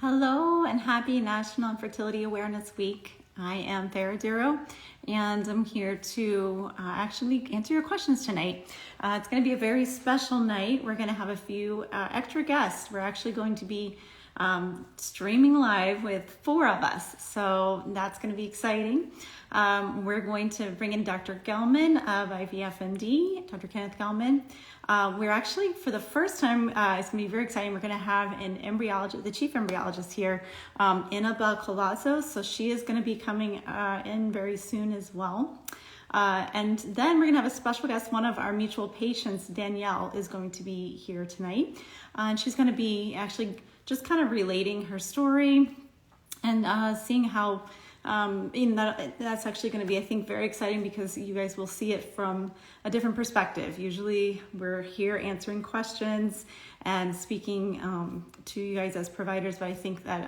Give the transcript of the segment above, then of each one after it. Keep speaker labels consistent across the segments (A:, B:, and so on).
A: Hello and happy National Fertility Awareness Week. I am Farrar Duro and I'm here to actually answer your questions tonight. It's going to be a very special night. We're going to have a few extra guests. We're actually going to be streaming live with 4 of us, so that's going to be exciting. We're going to bring in Dr. Gelman of IVFMD, Dr. Kenneth Gelman. We're actually, for the first time, it's going to be very exciting. We're going to have an embryologist, the chief embryologist here, Ineabelle Collazo. So she is going to be coming in very soon as well. And then we're going to have a special guest. One of our mutual patients, Danielle, is going to be here tonight. And she's going to be actually just kind of relating her story and seeing how that's actually going to be, I think, very exciting because you guys will see it from a different perspective. Usually we're here answering questions and speaking to you guys as providers, but I think that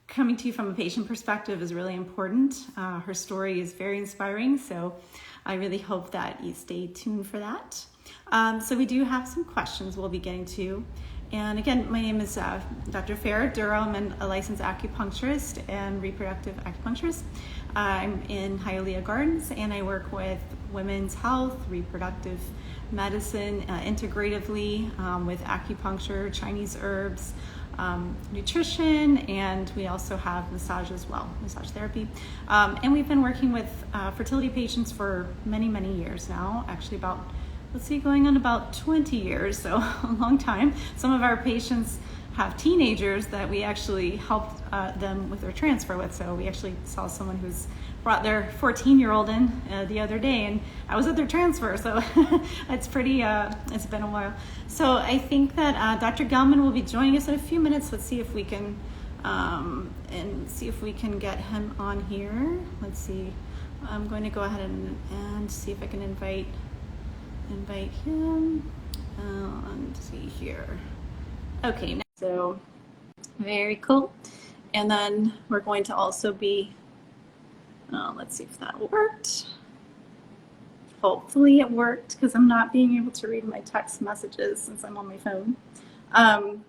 A: coming to you from a patient perspective is really important. Her story is very inspiring, so I really hope that you stay tuned for that. So we do have some questions we'll be getting to. And again, my name is Dr. Farrar Duro. I'm a licensed acupuncturist and reproductive acupuncturist. I'm in Hialeah Gardens and I work with women's health, reproductive medicine, integratively with acupuncture, Chinese herbs, nutrition, and we also have massage as well, massage therapy. And we've been working with fertility patients for many, many years now, actually going on about 20 years, so a long time. Some of our patients have teenagers that we actually helped them with their transfer with. So we actually saw someone who's brought their 14-year-old in the other day, and I was at their transfer, so it's pretty, it's been a while. So I think that Dr. Gelman will be joining us in a few minutes. Let's see if we can, get him on here. Let's see. I'm going to go ahead and see if I can invite him. Let's see here. Okay, so very cool. And then we're going to also be, let's see if that worked. Hopefully it worked because I'm not being able to read my text messages since I'm on my phone. And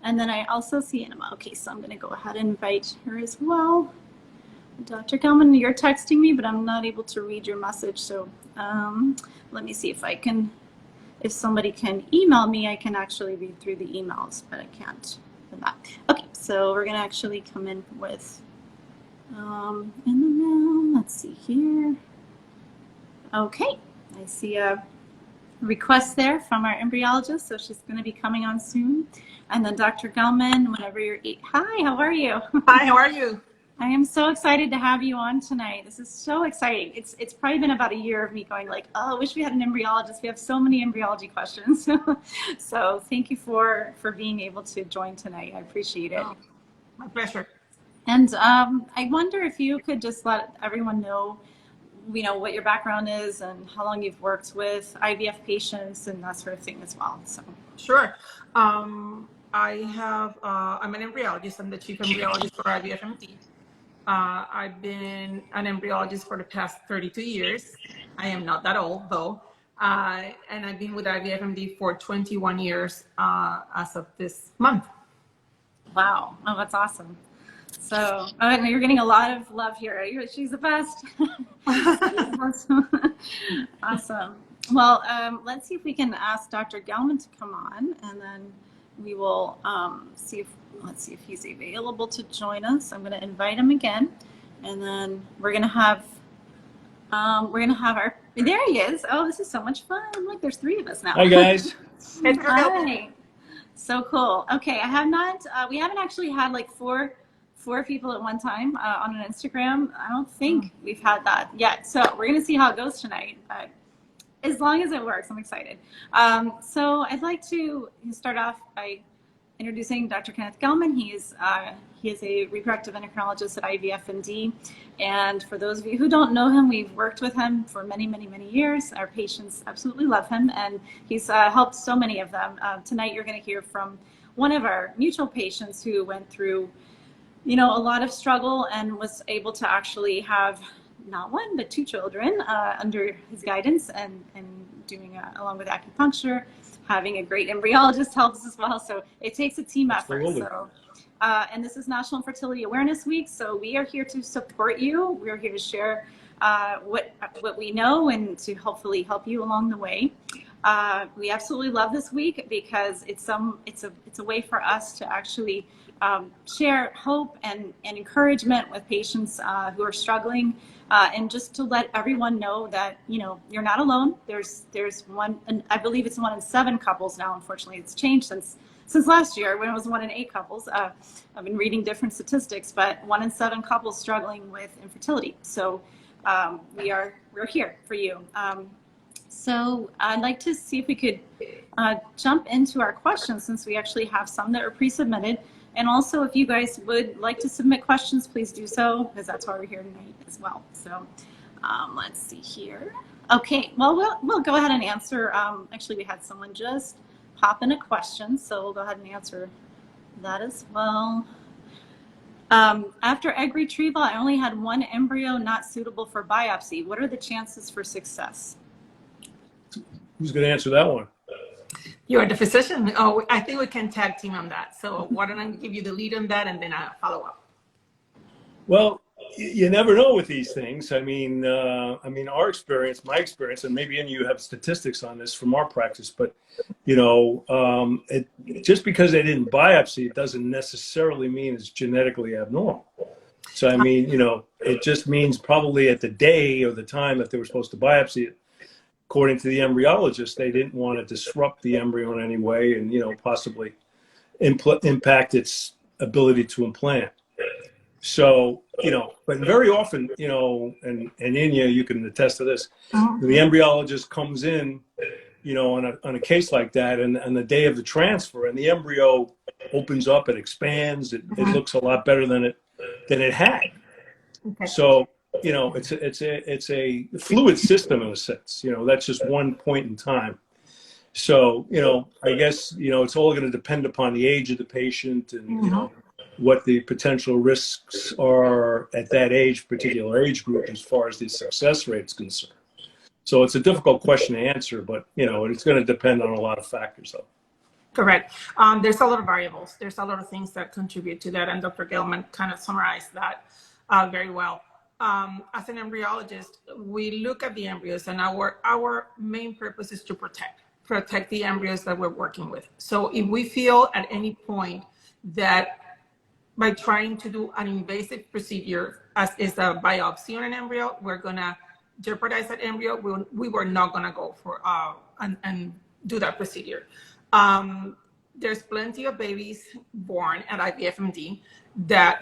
A: then I also see Anima. Okay, so I'm going to go ahead and invite her as well. Dr. Gelman, you're texting me, but I'm not able to read your message. So let me see if somebody can email me, I can actually read through the emails, but I can't do that. Okay, so we're going to actually come in with, let's see here. Okay, I see a request there from our embryologist, so she's going to be coming on soon. And then Dr. Gelman, whenever you're, hi, how are you?
B: Hi, how are you?
A: I am so excited to have you on tonight. This is so exciting. It's probably been about a year of me going like, oh, I wish we had an embryologist. We have so many embryology questions. So thank you for being able to join tonight. I appreciate it.
B: Oh, my pleasure.
A: And I wonder if you could just let everyone know, what your background is and how long you've worked with IVF patients and that sort of thing as well. So
B: Sure. I'm an embryologist. I'm the chief embryologist for IVFMD. I've been an embryologist for the past 32 years. I am not that old though. And I've been with IVFMD for 21 years as of this month.
A: Wow. Oh, that's awesome. So you're getting a lot of love here. She's the best. Awesome. Well, let's see if we can ask Dr. Gelman to come on, and then we will let's see if he's available to join us. I'm going to invite him again, and then we're going to have our, there he is. Oh, this is so much fun. Look, there's 3 of us now.
C: Hi guys.
A: Hi. So cool. Okay, we haven't actually had like four people at one time on an Instagram. I don't think we've had that yet. So we're going to see how it goes tonight. But as long as it works, I'm excited. So I'd like to start off by introducing Dr. Kenneth Gelman. He is a reproductive endocrinologist at IVFMD. And for those of you who don't know him, we've worked with him for many, many, many years. Our patients absolutely love him, and he's helped so many of them. Tonight you're going to hear from one of our mutual patients who went through, a lot of struggle and was able to actually have not 1, but 2 children under his guidance and doing along with acupuncture, having a great embryologist helps as well. So it takes a team effort.
C: Absolutely.
A: So, and this is National Fertility Awareness Week, so we are here to support you. We're here to share what we know and to hopefully help you along the way. We absolutely love this week because it's a way for us to actually share hope and encouragement with patients who are struggling, and just to let everyone know that you're not alone. There's one, and I believe it's 1 in 7 couples now. Unfortunately, it's changed since last year when it was 1 in 8 couples. I've been reading different statistics, but 1 in 7 couples struggling with infertility. So we're here for you. So I'd like to see if we could jump into our questions, since we actually have some that are pre-submitted. And also, if you guys would like to submit questions, please do so, because that's why we're here tonight as well. So let's see here. Okay, well, we'll go ahead and answer. Actually, we had someone just pop in a question, so we'll go ahead and answer that as well. After egg retrieval, I only had 1 embryo not suitable for biopsy. What are the chances for success?
C: Who's going to answer that one?
B: You're the physician. Oh, I think we can tag team on that. So why don't I give you the lead on that, and then I'll follow up.
C: Well, you never know with these things. I mean, our experience, my experience, and maybe any of you have statistics on this from our practice, but just because they didn't biopsy, it doesn't necessarily mean it's genetically abnormal. So I mean, it just means probably at the day or the time that they were supposed to biopsy it, according to the embryologist, they didn't want to disrupt the embryo in any way and, possibly impact its ability to implant. So, but very often, and Inya, you can attest to this, the embryologist comes in, on a case like that, and the day of the transfer, and the embryo opens up, it expands, it looks a lot better than it had. Okay. So, it's a fluid system in a sense. That's just one point in time. So, I guess, it's all going to depend upon the age of the patient and, what the potential risks are at that particular age group as far as the success rate is concerned. So it's a difficult question to answer, but, it's going to depend on a lot of factors, though.
B: Correct. There's a lot of variables. There's a lot of things that contribute to that, and Dr. Gelman kind of summarized that very well. As an embryologist, we look at the embryos, and our main purpose is to protect the embryos that we're working with. So if we feel at any point that by trying to do an invasive procedure, as is a biopsy on an embryo, we're gonna jeopardize that embryo, we were not gonna go for and do that procedure. There's plenty of babies born at IVFMD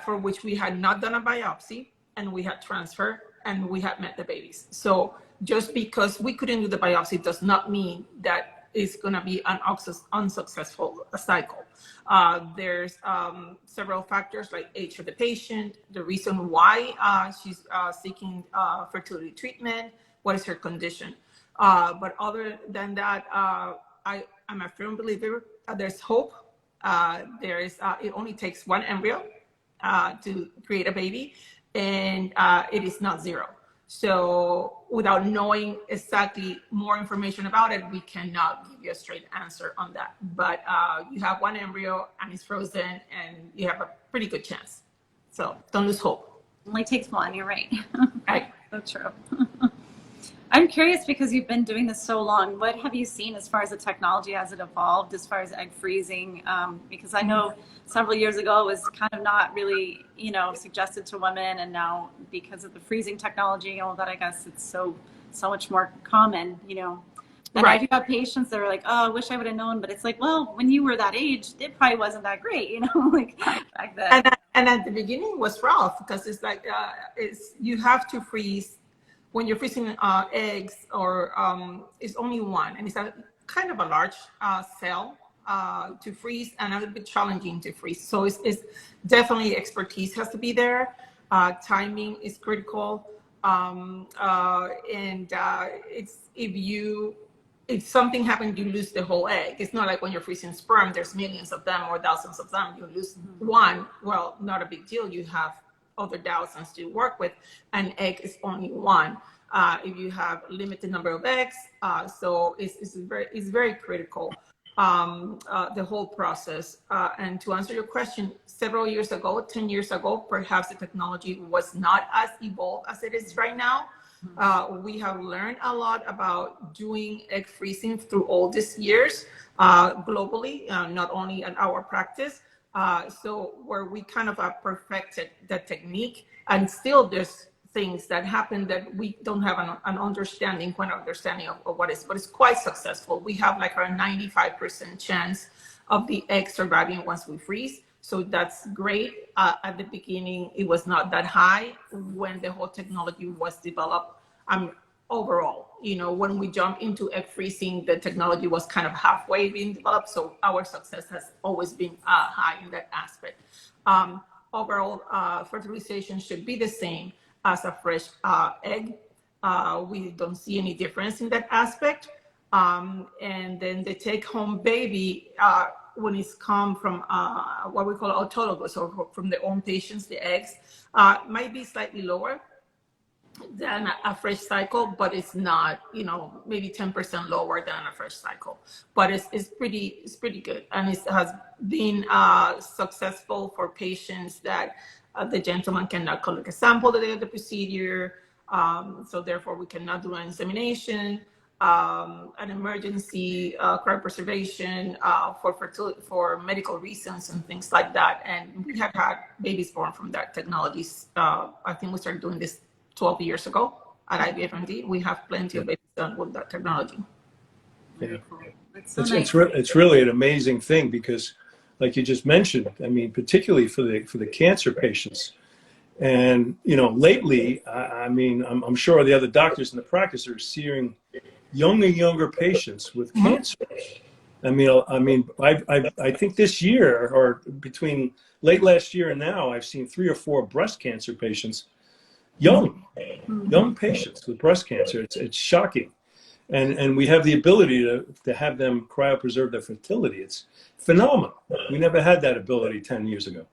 B: for which we had not done a biopsy, and we had transferred, and we had met the babies. So just because we couldn't do the biopsy does not mean that it's going to be an unsuccessful cycle. There's several factors like age of the patient, the reason why she's seeking fertility treatment, what is her condition. But other than that, I'm a firm believer there's hope. It only takes 1 embryo to create a baby, and it is not 0. So without knowing exactly more information about it, we cannot give you a straight answer on that. But you have 1 embryo and it's frozen, and you have a pretty good chance. So don't lose hope.
A: It only takes 1, you're right.
B: Right.
A: That's true. I'm curious, because you've been doing this so long, what have you seen as far as the technology as it evolved, as far as egg freezing? Because I know several years ago it was kind of not really, suggested to women, and now because of the freezing technology and all that, I guess it's so much more common, And right. I do have patients that are like, oh, I wish I would have known, but it's like, well, when you were that age, it probably wasn't that great, like back then.
B: And at the beginning it was rough, because it's like, you have to freeze. When you're freezing eggs, or it's only 1, and it's a kind of a large cell to freeze, and a little bit challenging to freeze. So it's definitely expertise has to be there. Timing is critical, and it's if something happens, you lose the whole egg. It's not like when you're freezing sperm, there's millions of them or thousands of them. You lose 1, well, not a big deal. You have other thousands to work with. An egg is only 1. If you have a limited number of eggs, so it's very critical. the whole process. And to answer your question, several years ago, 10 years ago, perhaps the technology was not as evolved as it is right now. We have learned a lot about doing egg freezing through all these years globally, not only in our practice. So where we kind of perfected the technique, and still there's things that happen that we don't have an understanding of what is, but it's quite successful. We have like a 95% chance of the egg surviving once we freeze. So that's great. At the beginning, it was not that high when the whole technology was developed. Overall, when we jump into egg freezing, the technology was kind of halfway being developed. So our success has always been high in that aspect. Overall, fertilization should be the same as a fresh egg. We don't see any difference in that aspect. And then the take-home baby, when it's come from what we call autologous, or from their own patients, the eggs, might be slightly lower than a fresh cycle, but it's not, maybe 10% lower than a fresh cycle. But it's pretty good, and it has been successful for patients that the gentleman cannot collect a sample the day of the procedure, so therefore we cannot do an insemination, an emergency cryopreservation for fertility, for medical reasons and things like that. And we have had babies born from that technology. I think we started doing this 12 years ago at IVFMD. We have plenty of babies done with that technology.
C: Yeah.
A: So nice.
C: It's really an amazing thing, because like you just mentioned, I mean, particularly for the cancer patients. And, lately, I'm sure the other doctors in the practice are seeing younger patients with cancer. I think this year, or between late last year and now, I've seen 3 or 4 breast cancer patients, young patients with breast cancer. It's shocking. And we have the ability to have them cryopreserve their fertility. It's phenomenal. We never had that ability 10 years ago.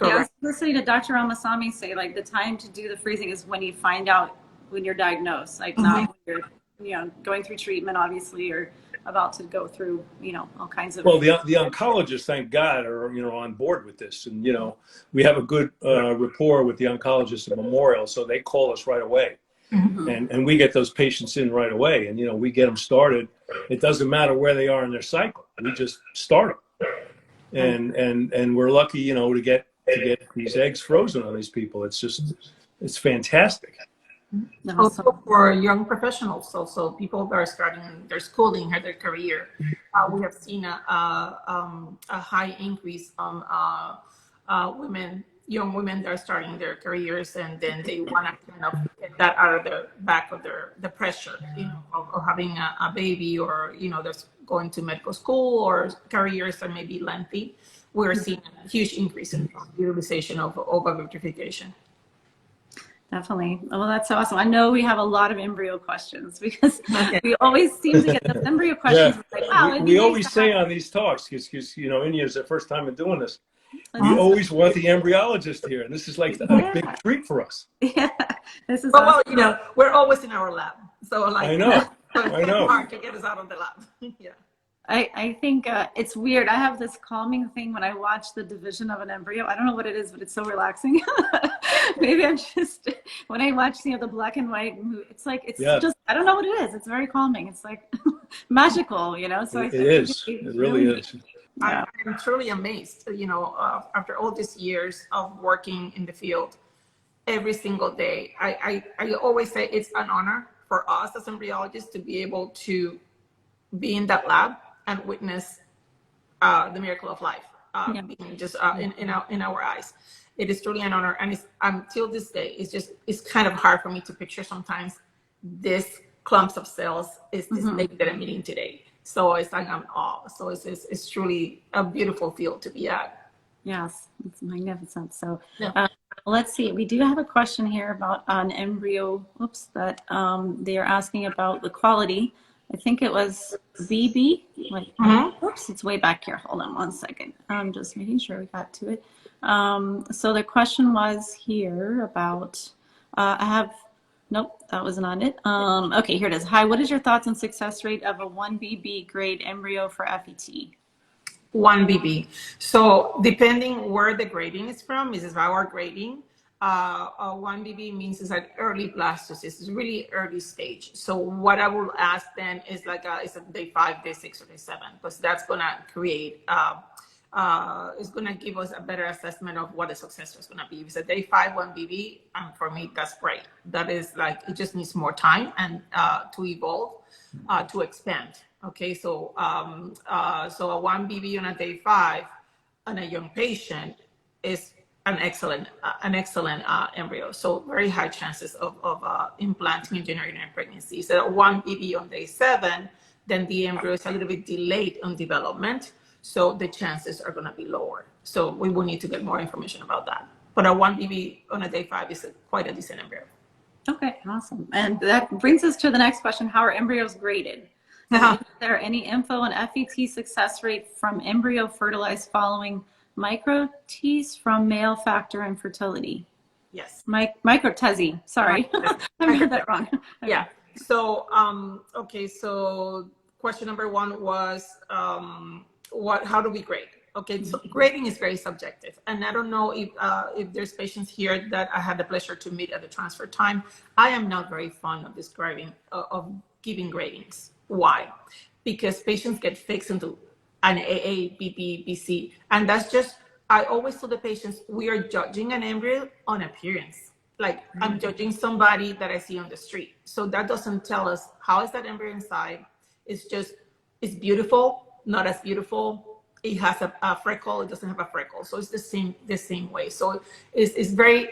A: Yeah, I was listening to Dr. Ramasamy say, like, the time to do the freezing is when you find out when you're diagnosed, like not when you're, going through treatment, obviously, or about to go through, all kinds of.
C: Well, the oncologists, thank God, are on board with this, and we have a good rapport with the oncologists at Memorial, so they call us right away, and we get those patients in right away, and we get them started. It doesn't matter where they are in their cycle; we just start them, and we're lucky, to get these eggs frozen on these people. It's fantastic.
B: Also for young professionals, also people that are starting their schooling or their career, we have seen a high increase on young women that are starting their careers, and then they want to kind of get that out of the back of the pressure, of having a baby, or that's going to medical school, or careers that may be lengthy. We're seeing a huge increase in utilization of vivification.
A: Definitely. Well, that's so awesome. I know we have a lot of embryo questions, because we always seem to get those embryo questions.
C: Yeah.
A: Like, wow,
C: we always say on these talks, because India's the first time in doing this, we always want the embryologist here, and this is like a big treat for us.
A: Yeah, this is
B: awesome. Well, we're always in our lab, so like
C: I know.
B: it's hard to get us out of the lab. Yeah.
A: I think it's weird. I have this calming thing when I watch the division of an embryo. I don't know what it is, but it's so relaxing. Maybe I'm just, when I watch the black and white, it's like, it's just, I don't know what it is. It's very calming. It's like magical, So
C: it is. It really is.
B: Yeah. I'm truly amazed, after all these years of working in the field, every single day. I always say it's an honor for us as embryologists to be able to be in that lab and witness the miracle of life, being just in our eyes. It is truly an honor, and it's, until this day, it's kind of hard for me to picture sometimes this clumps of cells is this baby that I'm eating today. So it's like I'm in awe. So it's truly a beautiful field to be at.
A: Yes, it's magnificent. So let's see. We do have a question here about an embryo. Oops, that they are asking about the quality. I think it was BB. Wait, oops, it's way back here. Hold on one second. I'm just making sure we got to it. So the question was here about, I have Nope, that was not it. Okay, here it is. Hi, what is your thoughts on success rate of a 1BB grade embryo for FET?
B: 1BB. So depending where the grading is from, this is our grading. 1BB means it's an early blastocyst. It's really early stage. So what I will ask then is like, is it day 5, day 6, or day 7? Because that's gonna create, it's gonna give us a better assessment of what the success is gonna be. If it's a day 5 1BB, for me, that's great. That is like, it just needs more time and to evolve, to expand. Okay, so so a 1BB on a day 5 on a young patient is an excellent embryo. So very high chances of implanting and generating a pregnancy. So a 1BB on day 7, then the embryo is a little bit delayed on development, so the chances are going to be lower. So we will need to get more information about that. But a 1BB on a day 5 is quite a decent embryo.
A: Okay, awesome. And that brings us to the next question. How are embryos graded? So is there any info on FET success rate from embryo fertilized following micro-T's from male factor and fertility?
B: Yes.
A: Micro-Tezzy, sorry. I read that wrong. Okay.
B: Yeah. So, okay. So question number 1 was, how do we grade? Okay. So grading is very subjective. And I don't know if there's patients here that I had the pleasure to meet at the transfer time. I am not very fond of describing, of giving gradings. Why? Because patients get fixed into an AA, BB, BC. And that's just, I always tell the patients, we are judging an embryo on appearance. Like I'm judging somebody that I see on the street. So that doesn't tell us how is that embryo inside. It's just, it's beautiful, not as beautiful. It has a freckle, it doesn't have a freckle. So it's the same way. So it's very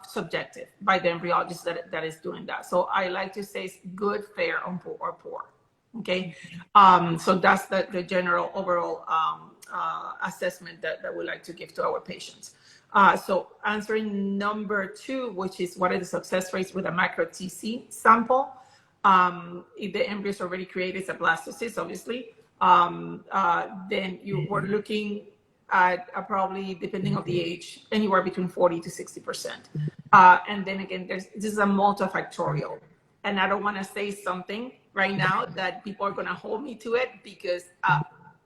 B: subjective by the embryologist that is doing that. So I like to say it's good, fair, or poor. Okay, so that's the general overall assessment that we like to give to our patients. So answering number 2, which is what are the success rates with a micro-TC sample? If the embryo is already created, it's a blastocyst, obviously. Then you were looking at probably, depending on the age, anywhere between 40 to 60%. And then again, this is a multifactorial. And I don't want to say something right now that people are going to hold me to it, because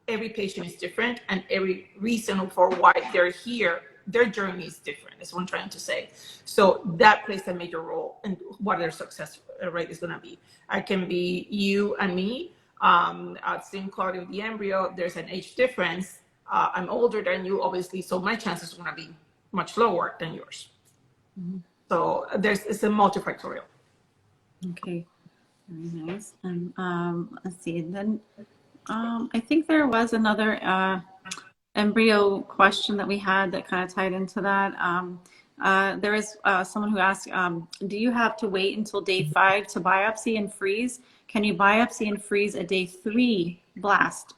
B: every patient is different and every reason for why they're here, their journey is different, is what I'm trying to say. So that plays a major role in what their success rate is going to be. I can be you and me, same quality of the embryo, there's an age difference. I'm older than you, obviously, so my chances are going to be much lower than yours. Mm-hmm. So it's a multifactorial.
A: Okay, very nice. And let's see, then I think there was another embryo question that we had that kind of tied into that. There is someone who asked, do you have to wait until day 5 to biopsy and freeze? Can you biopsy and freeze a day 3 blast?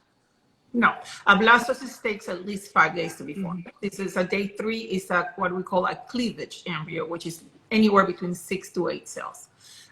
B: No, a blastocyst takes at least 5 days to be formed. Mm-hmm. This is a day 3 is what we call a cleavage embryo, which is anywhere between 6 to 8 cells.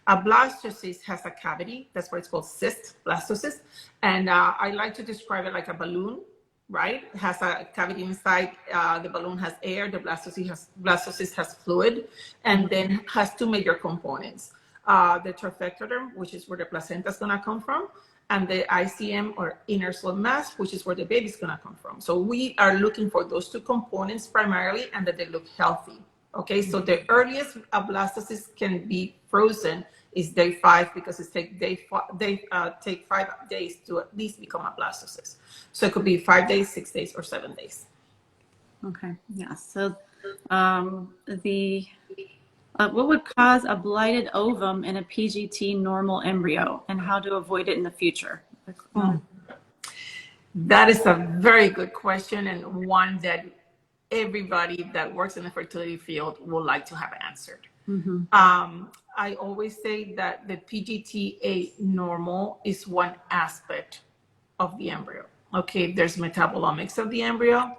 B: A blastocyst has a cavity. That's why it's called cyst, blastocyst. And I like to describe it like a balloon, right? It has a cavity inside. The balloon has air. The blastocyst has fluid, and then has 2 major components. The trophectoderm, which is where the placenta is going to come from, and the ICM, or inner cell mass, which is where the baby is going to come from. So we are looking for those 2 components primarily, and that they look healthy. Okay, so the earliest a blastocyst can be frozen is day 5, because it take 5 days to at least become a blastocyst. So it could be 5 days, 6 days, or 7 days.
A: Okay, yeah. So what would cause a blighted ovum in a PGT normal embryo, and how to avoid it in the future?
B: That is a very good question, and one that everybody that works in the fertility field would like to have answered. Mm-hmm. I always say that the PGTA normal is one aspect of the embryo. Okay, there's metabolomics of the embryo.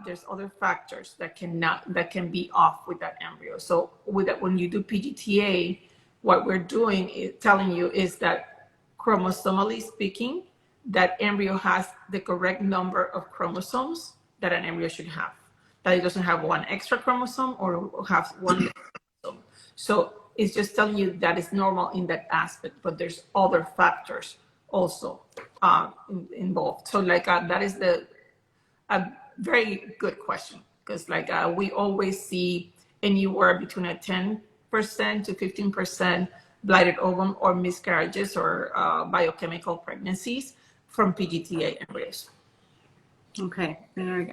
B: There's other factors that can be off with that embryo. So with that, when you do PGTA, what we're doing is telling you is that chromosomally speaking, that embryo has the correct number of chromosomes that an embryo should have. That it doesn't have one extra chromosome or have one chromosome. So is just telling you that it's normal in that aspect, but there's other factors also involved. So like that is a very good question, because like we always see anywhere between a 10% to 15% blighted ovum or miscarriages or biochemical pregnancies from PGTA embryos.
A: Okay,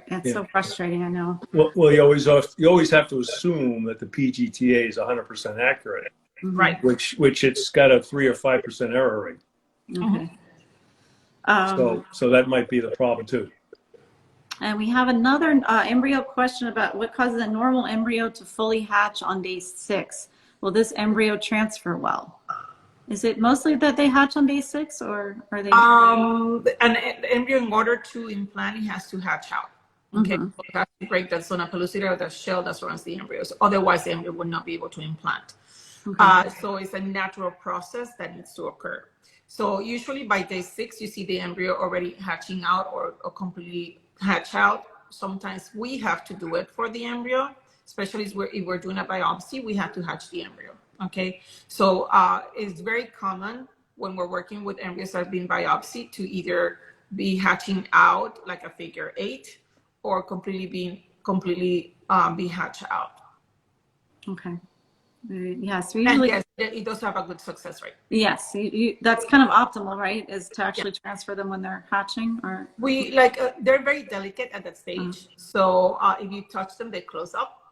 A: that's so frustrating. I know.
C: Well, you always have to assume that the PGTA is 100% accurate,
B: Right?
C: Which it's got a 3 or 5% error rate.
A: Okay.
C: So that might be the problem too.
A: And we have another embryo question about what causes a normal embryo to fully hatch on day 6. Will this embryo transfer well? Is it mostly that they hatch on day 6, or are they?
B: An embryo, in order to implant, it has to hatch out. Okay, so it has to break that zona pellucida, or the shell that surrounds the embryos. Otherwise, the embryo would not be able to implant. So it's a natural process that needs to occur. So usually by day 6, you see the embryo already hatching out or completely hatch out. Sometimes we have to do it for the embryo, especially if we're doing a biopsy, we have to hatch the embryo. Okay, so it's very common when we're working with embryos that have been biopsied to either be hatching out like a figure 8 or completely be hatched out.
A: Okay. Yes, we usually.
B: And yes, it does have a good success rate.
A: Yes, that's kind of optimal, right? Is to actually transfer them when they're hatching, or
B: we they're very delicate at that stage. So if you touch them, they close up.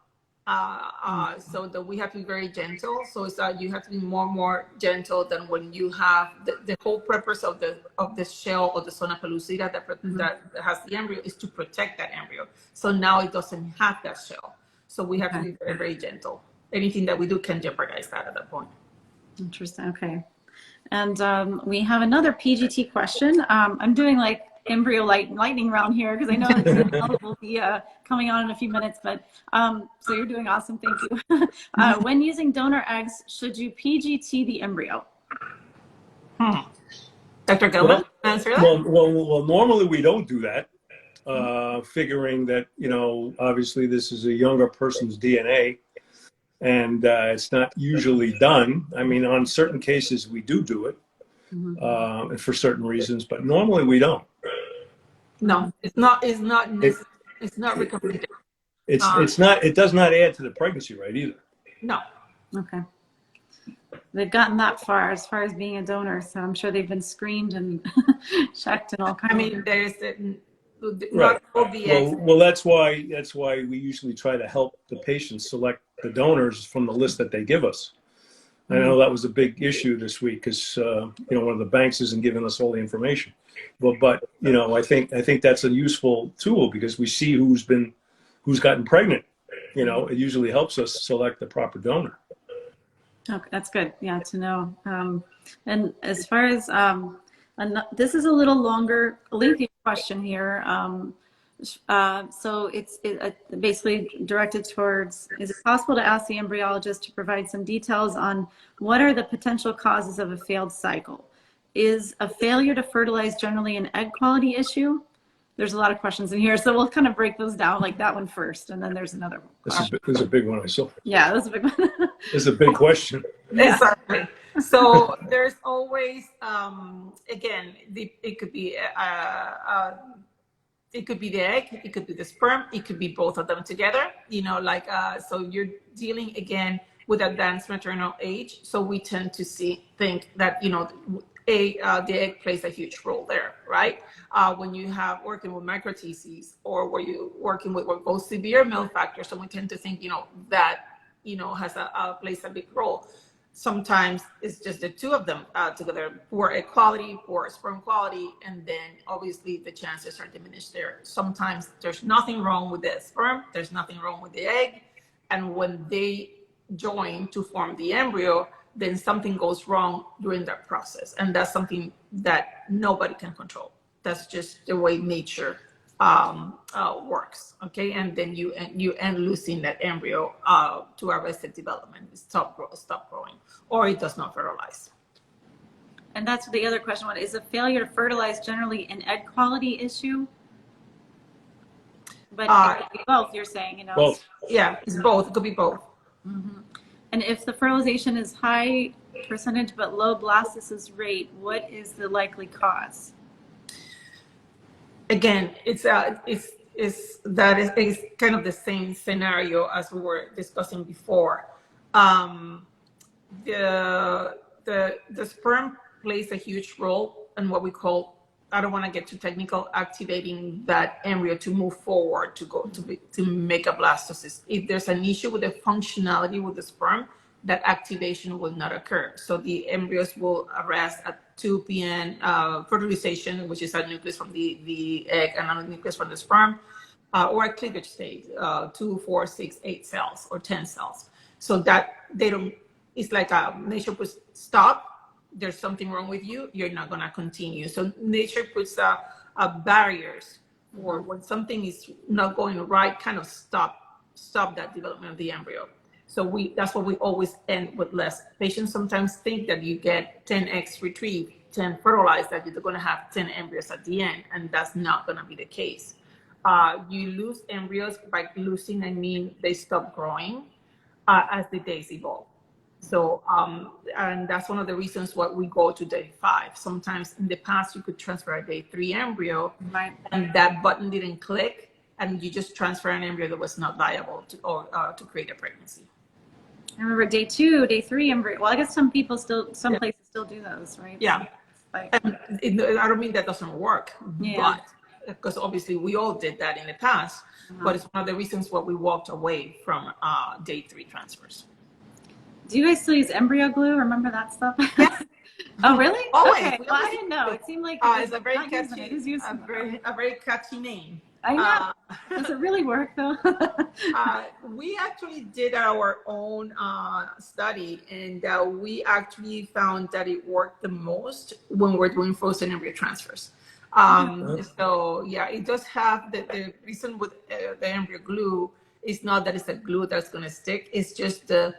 B: So that we have to be very gentle. So it's you have to be more gentle than when you have the whole purpose of the shell or the zona pellucida that has the embryo is to protect that embryo. So now it doesn't have that shell. So we have to be very, very gentle. Anything that we do can jeopardize that at that point.
A: Interesting. Okay. And we have another PGT question. I'm doing like embryo lightning round here because I know that Danielle will be coming on in a few minutes, but so you're doing awesome. Thank you. When using donor eggs, should you PGT the embryo?
B: Dr. Gelman, answer that?
C: Well, normally we don't do that, figuring that, obviously this is a younger person's DNA. And it's not usually done. I mean, on certain cases, we do it, and for certain reasons, but normally we don't.
B: No, it's not recommended.
C: It does not add to the pregnancy rate either.
B: No.
A: Okay. They've gotten that far as being a donor, so I'm sure they've been screened and checked and all kinds.
B: I mean, there's not all the eggs.
C: Well, that's why we usually try to help the patients select the donors from the list that they give us. I know that was a big issue this week because one of the banks isn't giving us all the information. But I think that's a useful tool because we see who's gotten pregnant. It usually helps us select the proper donor.
A: Okay, that's good. Yeah, to know. And as far as this is a little longer, lengthy question here. So it's basically directed towards, is it possible to ask the embryologist to provide some details on what are the potential causes of a failed cycle? Is a failure to fertilize generally an egg quality issue? There's a lot of questions in here, so we'll kind of break those down, like that one first, and then there's another one.
C: This is a big one, I saw.
A: Yeah, that's a big one.
C: This is a big question.
A: Yeah.
B: Exactly. So there's always, again, it could be the egg, it could be the sperm, it could be both of them together. So you're dealing again with advanced maternal age. So we tend to think that the egg plays a huge role there, right? When you have working with microTCs or where you're working with what goes severe male factors, so we tend to think that has plays a big role. Sometimes it's just the two of them together, poor egg quality, poor sperm quality, and then obviously the chances are diminished there. Sometimes there's nothing wrong with the sperm, there's nothing wrong with the egg, and when they join to form the embryo, then something goes wrong during that process, and that's something that nobody can control. That's just the way nature works. Okay, and then you end losing that embryo to arrested development. Stop growing, or it does not fertilize.
A: And that's the other question. What is a failure to fertilize generally an egg quality issue? But it could be both. You're saying,
C: Both.
B: Yeah, it's both. It could be both.
A: Mm-hmm. And if the fertilization is high percentage but low blastocyst rate, what is the likely cause?
B: Again, it's kind of the same scenario as we were discussing before. The sperm plays a huge role in what we call, I don't want to get too technical, activating that embryo to move forward to make a blastocyst. If there's an issue with the functionality with the sperm, that activation will not occur. So the embryos will arrest at 2 p.m. Fertilization, which is a nucleus from the egg and a nucleus from the sperm, or a cleavage state, 2, 4, 6, 8 cells or 10 cells. So that they don't, it's like nature puts stop, there's something wrong with you, you're not gonna continue. So nature puts barriers for when something is not going right, kind of stop that development of the embryo. So that's what we always end with less. Patients sometimes think that you get 10 eggs retrieved, 10 fertilized, that you're going to have 10 embryos at the end, and that's not going to be the case. You lose embryos. By losing, I mean they stop growing as the days evolve. So, and that's one of the reasons why we go to day 5. Sometimes in the past, you could transfer a day 3 embryo,
A: Right.
B: and that button didn't click, and you just transfer an embryo that was not viable to create a pregnancy.
A: I remember day 2, day 3 embryo. Well, I guess some places still do those, right?
B: Yeah.
A: Like,
B: I don't mean that doesn't work,
A: Yeah.
B: but because obviously we all did that in the past, but it's one of the reasons why we walked away from day 3 transfers.
A: do you guys still use embryo glue? Remember that stuff?
B: Yes.
A: Oh, really?
B: Always.
A: Okay.
B: We
A: Well, I
B: always
A: didn't know. It seemed like
B: it's a very
A: not using
B: catchy,
A: it. It is useful.
B: a very catchy name.
A: I know. Does it really work though?
B: We actually did our own study, and we actually found that it worked the most when we're doing frozen embryo transfers. So yeah, it does have the reason with the embryo glue is not that it's a glue that's going to stick. It's just the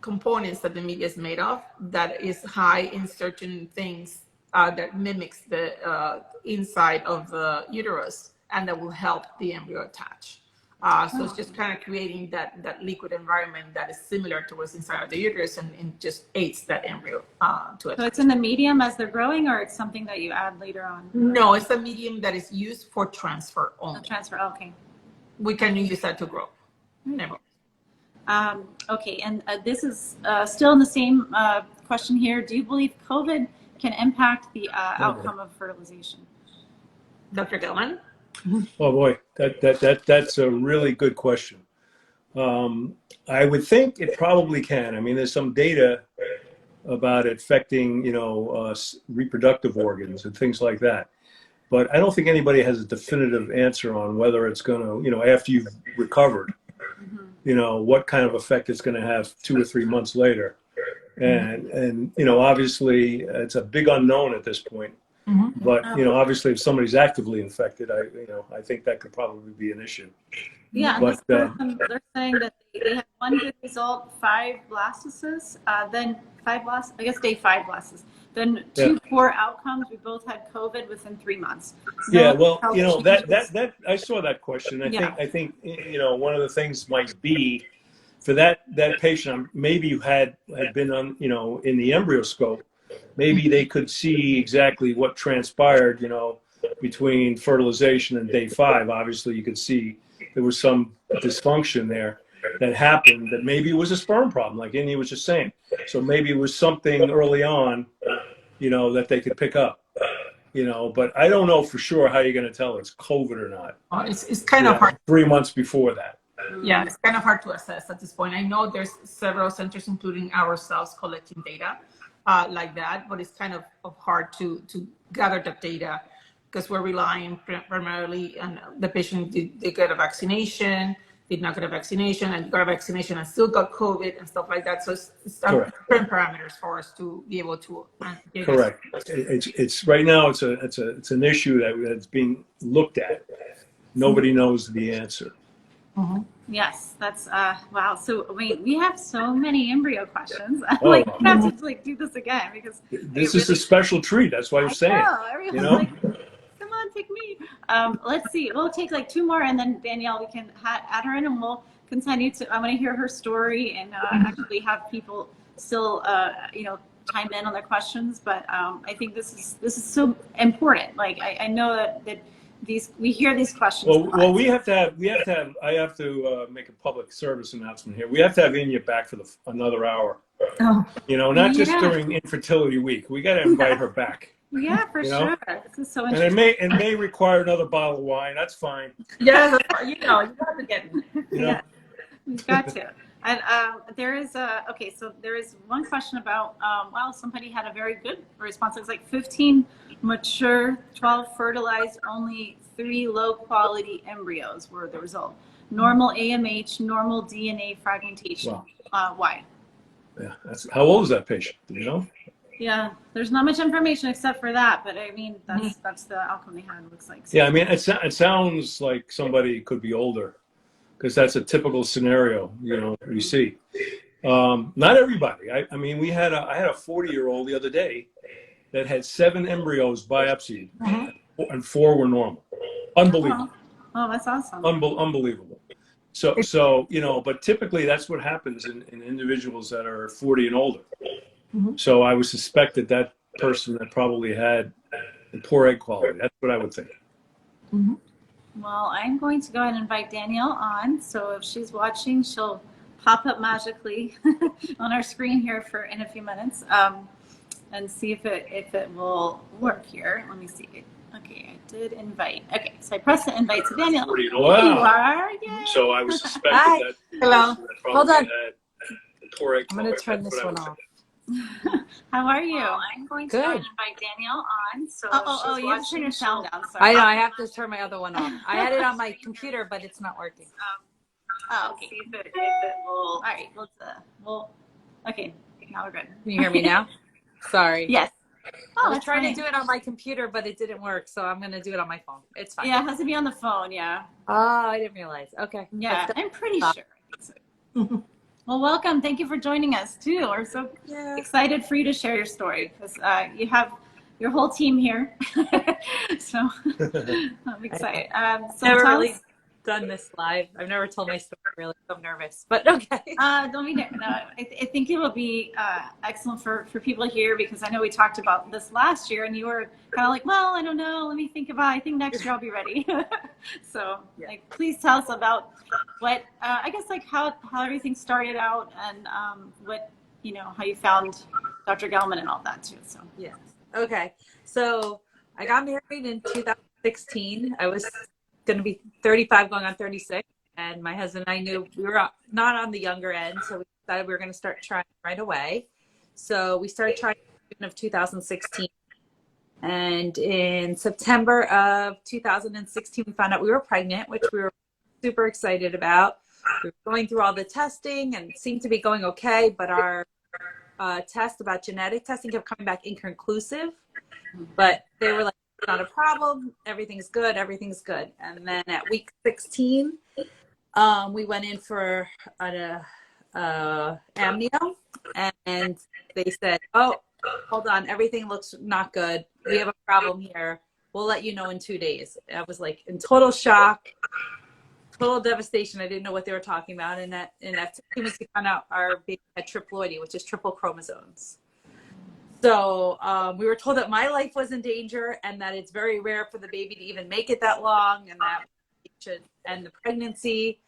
B: components that the media is made of that is high in certain things that mimics the inside of the uterus, and that will help the embryo attach. So it's just kind of creating that liquid environment that is similar to what's inside of the uterus, and just aids that embryo to attach.
A: So it's in the medium as they're growing, or it's something that you add later on?
B: No, it's a medium that is used for transfer only.
A: The transfer. Okay.
B: We can use that to grow. Never.
A: Okay, and this is still in the same question here. Do you believe COVID can impact the outcome of fertilization?
B: Dr. Gelman?
C: Oh boy, that's a really good question. I would think it probably can. I mean, there's some data about it affecting, reproductive organs and things like that. But I don't think anybody has a definitive answer on whether it's going to, after you've recovered, what kind of effect it's going to have 2 or 3 months later. And obviously it's a big unknown at this point. But, obviously if somebody's actively infected, I think that could probably be an issue.
A: Yeah,
C: but
A: they're saying that they had one good result, 5 blastocysts, then 5 blasts, I guess day 5 blastocysts. Then 2 poor outcomes. We both had COVID within 3 months. So
C: yeah, well, that I saw that question. I think one of the things might be for that patient, maybe you had been on, in the embryo scope, maybe they could see exactly what transpired, between fertilization and day 5. Obviously, you could see there was some dysfunction there that happened, that maybe it was a sperm problem, like Indy was just saying. So maybe it was something early on, that they could pick up, but I don't know for sure how you're going to tell it's COVID or not.
B: It's kind of hard.
C: 3 months before that.
B: Yeah, it's kind of hard to assess at this point. I know there's several centers, including ourselves, collecting data like that, but it's kind of hard to gather that data because we're relying primarily on the patient. Did they get a vaccination? Did not get a vaccination, and got a vaccination and still got COVID and stuff like that. So it's different parameters for us to be able to.
C: Correct. It's right now. It's an issue that's being looked at. Nobody knows the answer.
A: Yes, that's wow. So wait, we have so many embryo questions.
C: Oh,
A: we have to do this again because
C: this is a special treat. That's why I'm saying.
A: Everyone's come on, pick me. Let's see. We'll take like 2 more, and then Danielle, we can add her in, and we'll continue to, I want to hear her story and actually have people still, chime in on their questions. But I think this is so important. Like I know that we hear these questions.
C: Well, we have to have. I have to make a public service announcement here. We have to have Inya back for another hour.
A: Oh,
C: Not just during Infertility Week. We got to invite her back.
A: Yeah, for sure. This is so interesting.
C: And it may require another bottle of wine. That's fine.
B: Yes, you have to get it.
A: Yeah, we've got to. And there is there is one question about, somebody had a very good response. It was like 15 mature, 12 fertilized, only 3 low quality embryos were the result. Normal AMH, normal DNA fragmentation. Wow. Why?
C: Yeah, how old is that patient? Do you know?
A: Yeah, there's not much information except for that, but I mean, that's the outcome they had, it looks like. So.
C: Yeah, I mean, it sounds like somebody could be older, because that's a typical scenario, you see. Not everybody. I mean, I had a 40-year-old the other day that had 7 embryos biopsied, and 4 were normal. Unbelievable.
A: Oh, that's awesome.
C: Unbelievable. So but typically that's what happens in individuals that are 40 and older. So I would suspect that person that probably had poor egg quality. That's what I would think.
A: Well, I'm going to go ahead and invite Danielle on. So if she's watching, she'll pop up magically on our screen here in a few minutes, and see if it will work here. Let me see. Okay, I did invite. Okay, so I pressed the invite to Danielle.
C: Wow.
A: There you are. Yay.
C: So I would suspect that.
B: Hello.
C: Hold on. Poor egg
D: I'm going to turn this one off.
A: How are you?
B: I'm going
D: to
A: invite Danielle on. So you have to turn your sound down. Sorry.
D: I know, I have to turn my other one off. I had it on my computer, but it's not working.
A: Okay. See if it will. All right. Okay. Now we're good.
D: Can you hear me now? Sorry.
A: Yes.
D: I was trying to do it on my computer, but it didn't work, so I'm going to do it on my phone. It's fine.
A: Yeah, it has to be on the phone. Yeah.
D: Oh, I didn't realize. Okay.
A: Yeah, I'm pretty sure. Well, welcome. Thank you for joining us too. We're so excited for you to share your story, because you have your whole team here. So I'm excited. So
D: never really done this live. I've never told my story really. So I'm nervous, but okay.
A: Don't be nervous. No, I think it will be excellent for people here, because I know we talked about this last year, and you were kind of like, well, I don't know. Let me think about it. I think next year I'll be ready. So, please tell us about what I guess how everything started out, and what how you found Dr. Gelman and all that too. So
D: yes. Okay. So I got married in 2016. I was going to be 35 going on 36, and my husband and I knew we were not on the younger end, so we decided we were going to start trying right away. So we started trying in June of 2016, and in September of 2016 we found out we were pregnant, which we were super excited about. We were going through all the testing and it seemed to be going okay, but our test about genetic testing kept coming back inconclusive, but they were like, not a problem, everything's good. And then at week 16 we went in for an amnio, and they said, oh, hold on, everything looks not good, we have a problem here, we'll let you know in 2 days. I was like in total shock, total devastation. I didn't know what they were talking about. And in that 2 weeks we found out our baby had triploidy, which is triple chromosomes. So we were told that my life was in danger, and that it's very rare for the baby to even make it that long, and that we should end the pregnancy.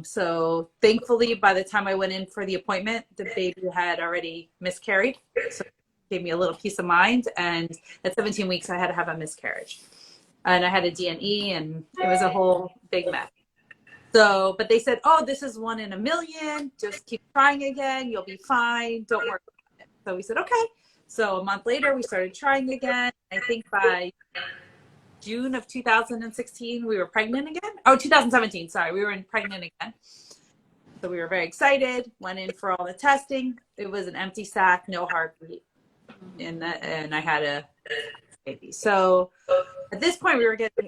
D: So thankfully, by the time I went in for the appointment, the baby had already miscarried. So it gave me a little peace of mind. And at 17 weeks, I had to have a miscarriage. And I had a DNE, and it was a whole big mess. So, but they said, oh, this is 1 in a million. Just keep trying again. You'll be fine. Don't worry. So we said, okay. So a month later, we started trying again. I think by June of 2016, we were pregnant again. Oh, 2017, sorry. We were pregnant again. So we were very excited, went in for all the testing. It was an empty sac, no heartbeat. And I had a baby. So at this point,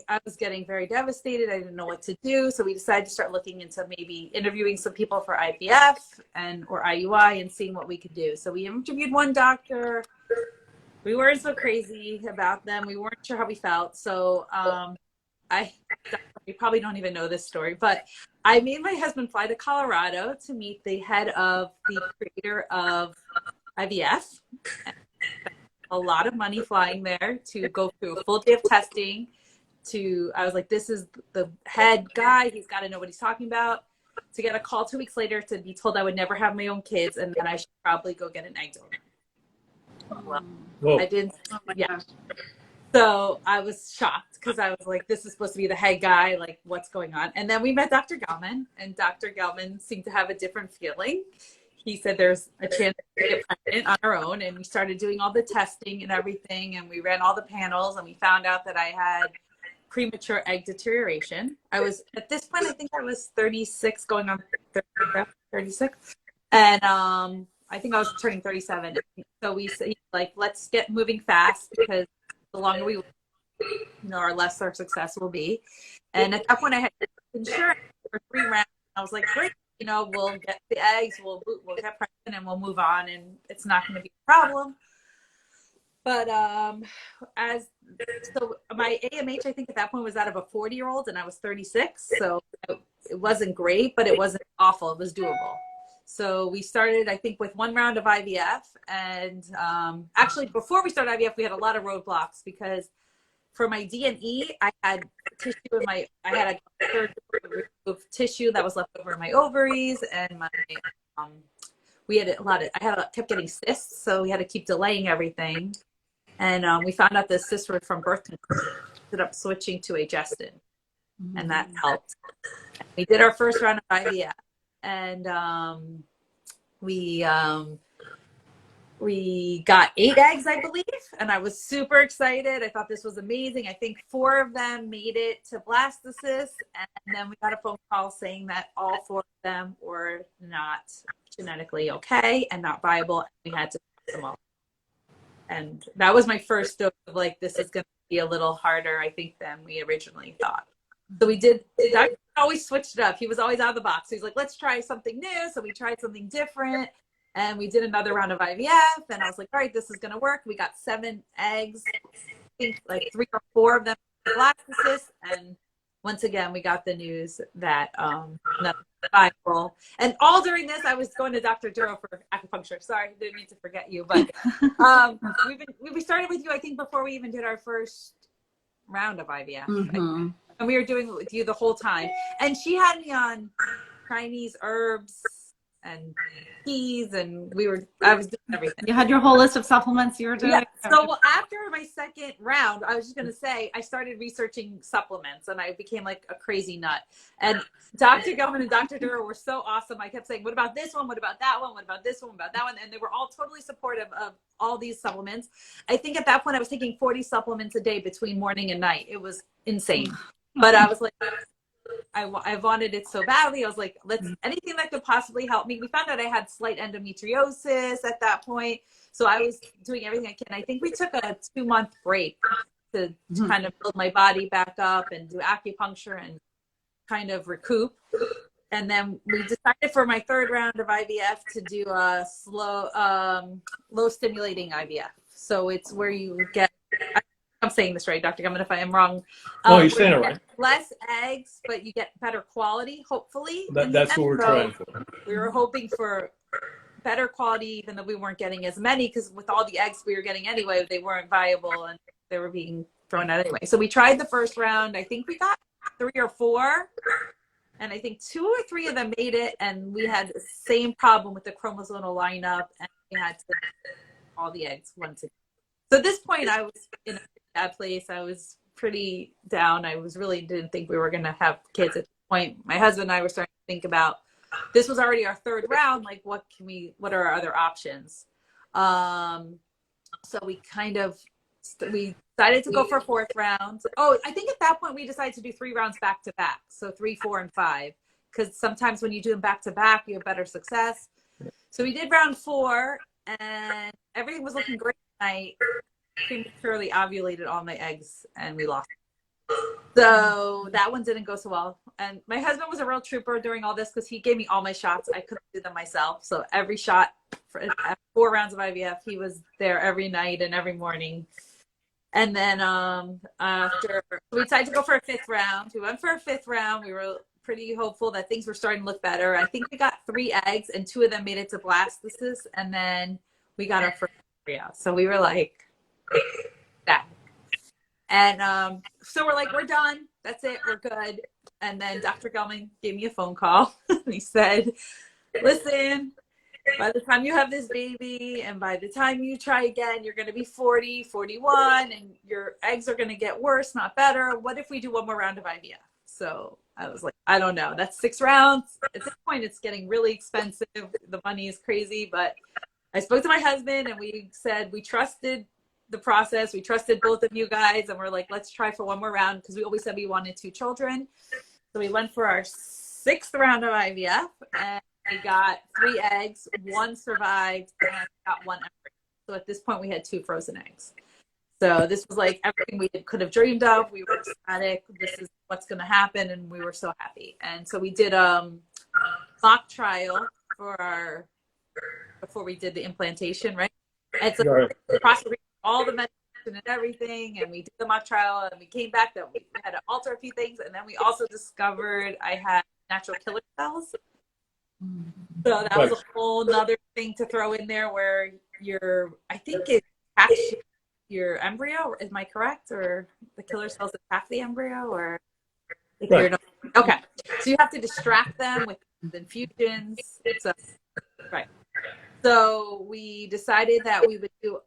D: I was getting very devastated. I didn't know what to do. So we decided to start looking into maybe interviewing some people for IVF or IUI and seeing what we could do. So we interviewed one doctor. We weren't so crazy about them. We weren't sure how we felt. So you probably don't even know this story, but I made my husband fly to Colorado to meet the head of the creator of IVF. A lot of money flying there to go through a full day of testing. I was like, this is the head guy. He's got to know what he's talking about. To get a call 2 weeks later to be told I would never have my own kids and that I should probably go get an egg donor. Well,
C: Whoa.
D: I didn't.
A: Oh my
D: Yeah.
A: gosh.
D: So I was shocked because I was like, this is supposed to be the head guy. Like, what's going on? And then we met Dr. Gelman, and Dr. Gelman seemed to have a different feeling. He said there's a chance to get pregnant on our own. And we started doing all the testing and everything. And we ran all the panels, and we found out that I had premature egg deterioration. I was, at this point, I think I was 36 going on 36. And I think I was turning 37. So we said, like, let's get moving fast, because the longer we wait, our less our success will be. And at that point, I had insurance for 3 rounds. I was like, great, we'll get the eggs, we'll get pregnant, and we'll move on, and it's not going to be a problem. But so my AMH, I think at that point was out of a 40-year-old, and I was 36. So it wasn't great, but it wasn't awful. It was doable. So we started, I think, with 1 round of IVF. And actually, before we started IVF, we had a lot of roadblocks, because for my D&E, I had tissue in I had a third of tissue that was left over in my ovaries, and my we had kept getting cysts, so we had to keep delaying everything. And we found out the cysts were from birth control. Ended up switching to a gestin, and that helped. We did our first round of IVF, and we got 8 eggs, I believe, and I was super excited. I thought this was amazing. I think 4 of them made it to blastocyst, and then we got a phone call saying that all 4 of them were not genetically okay and not viable, and we had to fix them all. And that was my first dose of, like, this is going to be a little harder, I think, than we originally thought. So we did. Doc always switched it up. He was always out of the box. He was like, let's try something new. So we tried something different. And we did another round of IVF, and I was like, all right, this is going to work. We got 7 eggs, I think like 3 or 4 of them blastocyst. And once again, we got the news that nothing was viable. And all during this, I was going to Dr. Duro for acupuncture. Sorry, didn't mean to forget you. But we started with you, I think, before we even did our first round of IVF.
A: Mm-hmm.
D: And we were doing it with you the whole time. And she had me on Chinese herbs and teas, and I was doing everything.
A: You had your whole list of supplements you were doing.
D: Yeah. So after my second round, I was just going to say, I started researching supplements, and I became like a crazy nut. And Dr. Gelman and Dr. Duro were so awesome. I kept saying, what about this one? What about that one? What about this one? What about that one? And they were all totally supportive of all these supplements. I think at that point I was taking 40 supplements a day between morning and night. It was insane. But I was like, I wanted it so badly. I was like, anything that could possibly help me. We found out I had slight endometriosis at that point. So I was doing everything I can. I think we took a 2-month break to kind of build my body back up and do acupuncture and kind of recoup. And then we decided for my 3rd round of IVF to do a low stimulating IVF. So it's where you get, I'm saying this right, Dr. Gelman, if I am wrong.
C: No, you're saying it right.
D: Less eggs, but you get better quality, hopefully.
C: That's what we're trying for.
D: We were hoping for better quality, even though we weren't getting as many, because with all the eggs we were getting anyway, they weren't viable and they were being thrown out anyway. So we tried the first round. I think we got 3 or 4, and I think 2 or 3 of them made it, and we had the same problem with the chromosomal lineup, and we had to all the eggs once again. So at this point, I was in a bad place. I was pretty down. I really didn't think we were going to have kids at this point. My husband and I were starting to think about, this was already our 3rd round. Like, what are our other options? So we decided to go for a 4th round. Oh, I think at that point we decided to do 3 rounds back to back. So 3, 4, and 5. Because sometimes when you do them back to back, you have better success. So we did round 4, and everything was looking great. I prematurely ovulated all my eggs, and we lost. So that one didn't go so well. And my husband was a real trooper during all this, because he gave me all my shots. I couldn't do them myself. So every shot for 4 rounds of IVF, he was there every night and every morning. And then after we decided to go for a 5th round, we went for a 5th round. We were pretty hopeful that things were starting to look better. I think we got 3 eggs, and 2 of them made it to blastocyst, and then we got our first embryo. So we were like, that. And so we're like, we're done. That's it. We're good. And then Dr. Gelman gave me a phone call. He said, listen, by the time you have this baby and by the time you try again, you're going to be 40, 41, and your eggs are going to get worse, not better. What if we do one more round of IVF? So I was like, I don't know. That's 6 rounds. At this point, it's getting really expensive. The money is crazy. But I spoke to my husband, and we said we trusted the process. We trusted both of you guys, and we're like, let's try for one more round, because we always said we wanted 2 children. So we went for our 6th round of IVF, and we got 3 eggs, 1 survived, and got 1 embryo. So at this point, we had 2 frozen eggs. So this was like everything we could have dreamed of. We were ecstatic. This is what's going to happen, and we were so happy. And so we did a mock trial before we did the implantation, right? And so the process, all the medication and everything, and we did the mock trial, and we came back that we had to alter a few things, and then we also discovered I had natural killer cells. So that was a whole nother thing to throw in there, where I think it attached your embryo. Am I correct? Or the killer cells attack the embryo, or if you're not, okay. So you have to distract them with infusions. So, right. So we decided that we would do,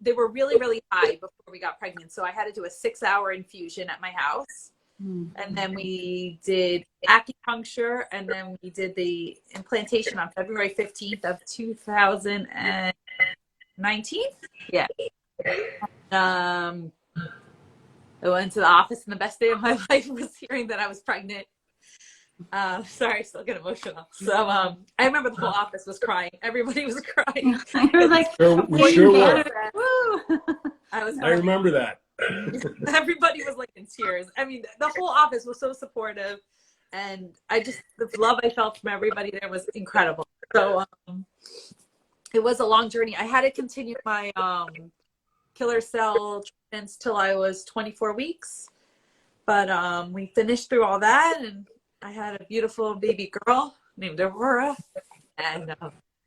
D: they were really, really high before we got pregnant. So I had to do a 6-hour infusion at my house. And then we did acupuncture, and then we did the implantation on February 15th of 2019. Yeah. I went to the office, and the best day of my life was hearing that I was pregnant. Sorry, I still get emotional. So I remember the whole office was crying. Everybody was crying.
A: You're like,
C: we sure were.
D: I
C: remember that.
D: Everybody was like in tears. I mean, the whole office was so supportive, and the love I felt from everybody there was incredible. So it was a long journey. I had to continue my killer cell treatments till I was 24 weeks, but we finished through all that, and I had a beautiful baby girl named Aurora, and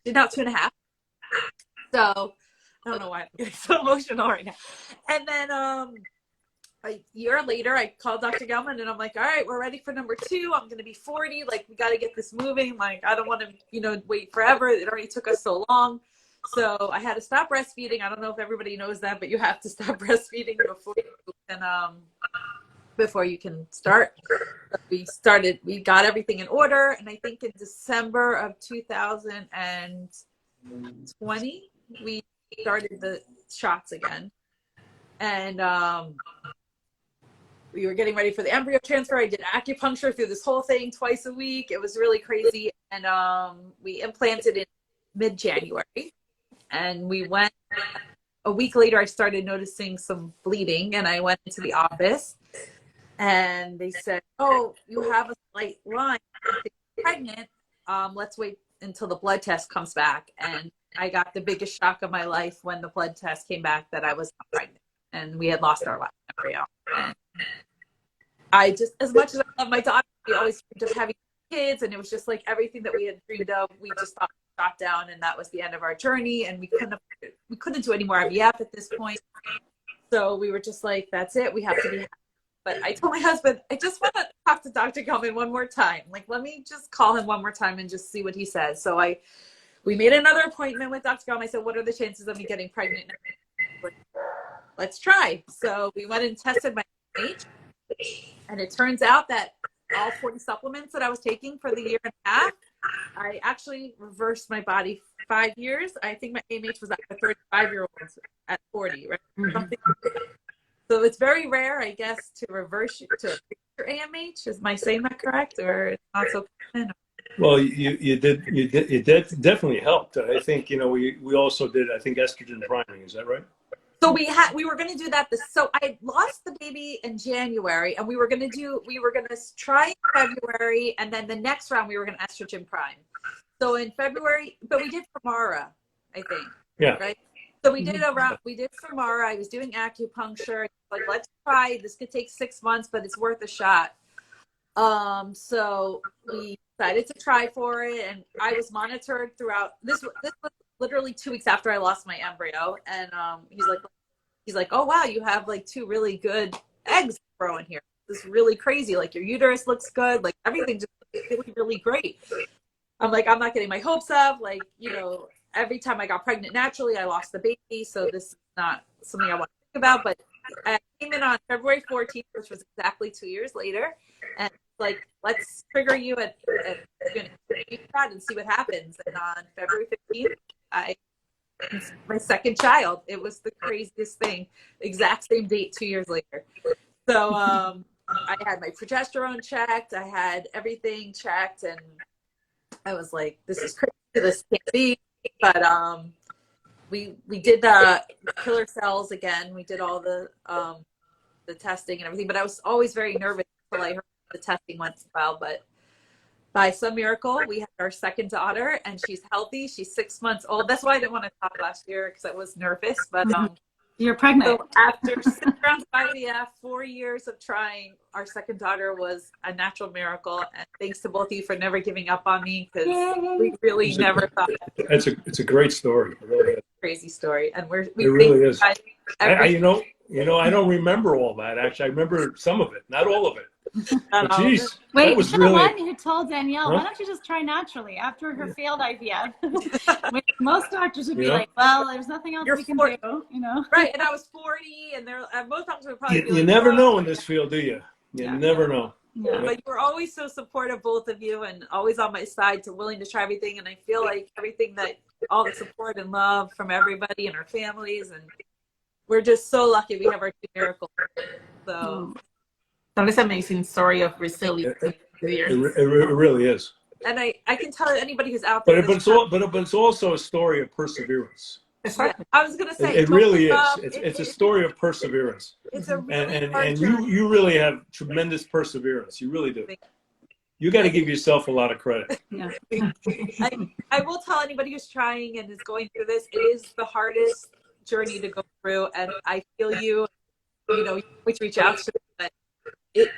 D: she's now 2.5. So I don't know why I'm getting so emotional right now. And then a year later, I called Dr. Gelman, and I'm like, all right, we're ready for number 2. I'm going to be 40. Like, we got to get this moving. Like, I don't want to, wait forever. It already took us so long. So I had to stop breastfeeding. I don't know if everybody knows that, but you have to stop breastfeeding before you can start. We got everything in order. And I think in December of 2020, we started the shots again. And we were getting ready for the embryo transfer. I did acupuncture through this whole thing twice a week. It was really crazy. And we implanted in mid-January. And we went, a week later, I started noticing some bleeding, and I went into the office, and they said, oh, you have a slight line. You're pregnant. Let's wait until the blood test comes back. And I got the biggest shock of my life when the blood test came back that I was not pregnant, and we had lost our last embryo. And I just, as much as I love my daughter, we always dreamed of having kids, and it was just like everything that we had dreamed of. We just thought we shot down, and that was the end of our journey, and we couldn't do any more IVF at this point. So we were just like, that's it. We have to be happy. But I told my husband, I just want to talk to Dr. Gelman one more time. Like, let me just call him one more time and just see what he says. So we made another appointment with Dr. Gelman. I said, what are the chances of me getting pregnant? Let's try. So we went and tested my age, and it turns out that all 40 supplements that I was taking for the year and a half, I actually reversed my body 5 years. I think my AMH was at a 35-year-old at 40, right? Something like that. So it's very rare, I guess, to reverse your AMH. Is my saying that correct, or it's not so common?
C: Well, you definitely helped. I think we also did, I think, estrogen priming. Is that right?
D: So we were going to do that. So I lost the baby in January, and we were going to try in February, and then the next round we were going to estrogen prime. So in February, but we did Femara, I think.
C: Yeah.
D: Right. So we did femara. I was doing acupuncture. Like, let's try. This could take 6 months, but it's worth a shot. So we decided to try for it, and I was monitored throughout. This was literally 2 weeks after I lost my embryo, and he's like, oh wow, you have like 2 really good eggs growing here. This is really crazy. Like, your uterus looks good. Like, everything just really, really great. I'm like, I'm not getting my hopes up. Like, you know, every time I got pregnant naturally, I lost the baby. So this is not something I want to think about. But I came in on February 14th, which was exactly 2 years later. And like, let's trigger you at and see what happens. And on February 15th, I conceived my second child. It was the craziest thing. Exact same date 2 years later. So I had my progesterone checked. I had everything checked, and I was like, this is crazy. This can't be. But we did the killer cells again. We did all the testing and everything. But I was always very nervous until I heard the testing went well. But by some miracle, we had our second daughter, and she's healthy. She's 6 months old. That's why I didn't want to talk last year, because I was nervous. But
A: you're pregnant.
D: so after 6 rounds of IVF, 4 years of trying, our second daughter was a natural miracle. And thanks to both of you for never giving up on me, because we really never thought
C: It's a great story. It really is.
D: Crazy story. And it
C: really is. I don't remember all that, actually. I remember some of it, not all of it. But geez,
A: wait,
C: that was
A: you're the
C: really...
A: one who told Danielle, why don't you just try naturally after her failed IVF? Most doctors would be like, well, there's nothing else we can do, you know?
D: Right, and I was 40, and most doctors would probably be like,
C: you never know in this field, do you? You never know.
A: Yeah.
D: But you were always so supportive, both of you, and always on my side, to willing to try everything. And I feel like all the support and love from everybody and our families, and we're just so lucky we have our 2 miracles. So
B: that is an amazing story of resilience.
C: It really is.
D: And I can tell anybody who's out there.
C: But it's also a story of perseverance.
D: Yeah, I was gonna say
C: it really is. It's a story of perseverance.
D: It's a really
C: and you really have tremendous perseverance. You really do. You got to give yourself a lot of credit.
A: Yeah.
D: I will tell anybody who's trying and is going through this, it is the hardest journey to go through, and I feel you know, always reach out to me, but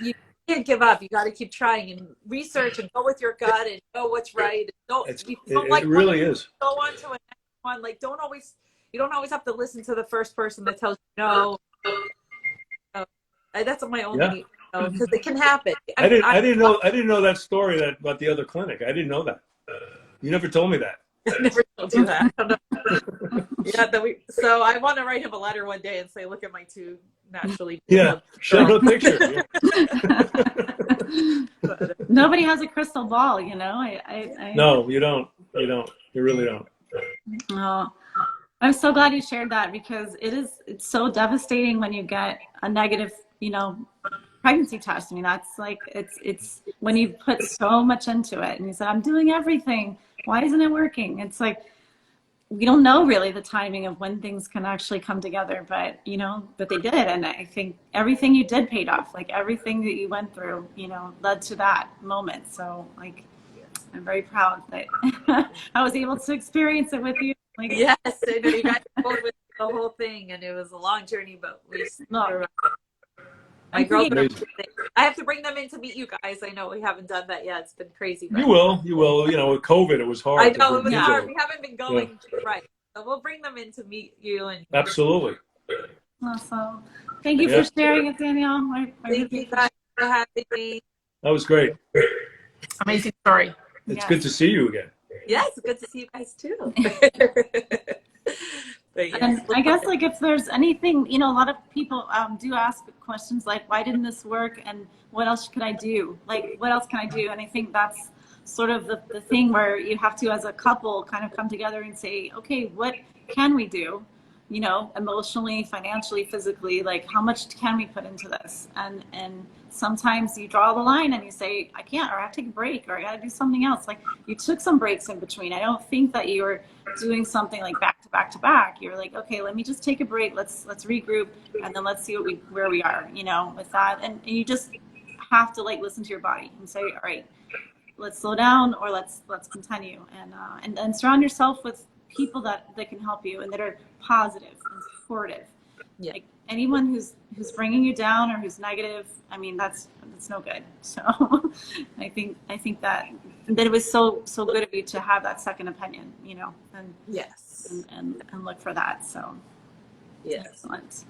D: you can't give up. You got to keep trying and research and go with your gut and know what's right.
C: It really is.
D: Go on to a next one. Like, you don't always have to listen to the first person that tells you no. That's my only, because it can happen.
C: I didn't know that story about the other clinic. I didn't know that. You never told me that.
D: I never told you that. I don't know. So I want to write him a letter one day and say, look at my 2 naturally.
C: Show him a picture.
A: Nobody has a crystal ball, you know.
C: No, you don't. You really don't.
A: Oh, I'm so glad you shared that, because it's so devastating when you get a negative, you know, pregnancy test. I mean, that's like, it's when you put so much into it and you said, I'm doing everything, why isn't it working? It's like, we don't know really the timing of when things can actually come together, but they did. And I think everything you did paid off. Like, everything that you went through, you know, led to that moment. So like, I'm very proud that I was able to experience it with you. Like,
D: yes, I know you guys pulled with the whole thing, and it was a long journey, but my girls, I have to bring them in to meet you guys. I know we haven't done that yet. It's been crazy.
C: You will. You know, with COVID, it was hard.
D: I know it was hard. We haven't been going right. So we'll bring them in to meet you. And
C: absolutely.
A: Awesome. Thank you for sharing it, Danielle.
D: Thank you guys for having me.
C: That was great.
B: Amazing story.
C: It's good to see you again.
D: Yes, good to see you guys too.
A: And I guess, like, if there's anything, you know, a lot of people do ask questions like, why didn't this work? And what else could I do? Like, what else can I do? And I think that's sort of the thing where you have to, as a couple, kind of come together and say, okay, what can we do? You know, emotionally, financially, physically, like, how much can we put into this? And sometimes you draw the line and you say, I can't, or I have to take a break, or I got to do something else. Like, you took some breaks in between. I don't think that you were doing something like back to back to back. You're like, okay, let me just take a break. Let's regroup, and then let's see where we are, you know, with that. And you just have to, like, listen to your body and say, all right, let's slow down, or let's continue, and surround yourself with people that can help you and that are positive and supportive.
D: Yeah.
A: Like anyone who's bringing you down or who's negative, I mean, that's no good. So I think that it was so good of you to have that second opinion, you know, and
D: Yes.
A: and look for that. So
D: Yes.
A: excellent.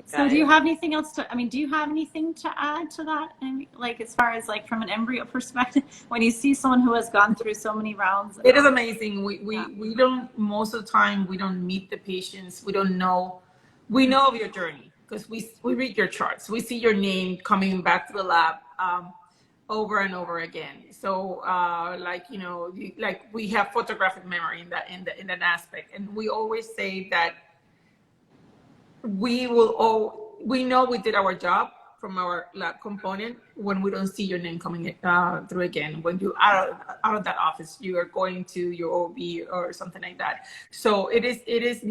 A: So do you have anything else do you have anything to add to that? I mean, like as far as like from an embryo perspective, when you see someone who has gone through so many rounds?
B: It is amazing. We don't, most of the time, we don't meet the patients. We don't know. We know of your journey because we read your charts. We see your name coming back to the lab over and over again. So like, you know, like we have photographic memory in that aspect. And we always say that we know we did our job from our lab component when we don't see your name coming through again. When you out of that office, you are going to your OB or something like that. So it is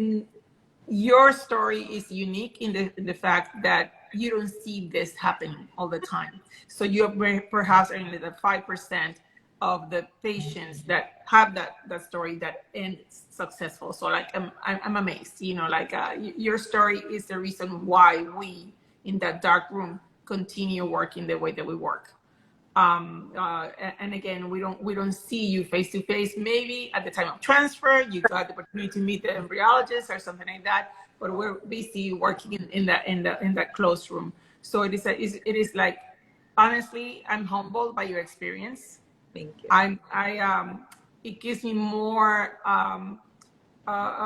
B: your story is unique in the fact that you don't see this happening all the time. So you are perhaps only the 5% of the patients that have that story that ends successful. So like I'm amazed, you know, like your story is the reason why we in that dark room continue working the way that we work. And again, we don't see you face to face. Maybe at the time of transfer, you got the opportunity to meet the embryologist or something like that. But we're busy working in that closed room. So it is like, honestly, I'm humbled by your experience.
D: Thank you.
B: It gives me more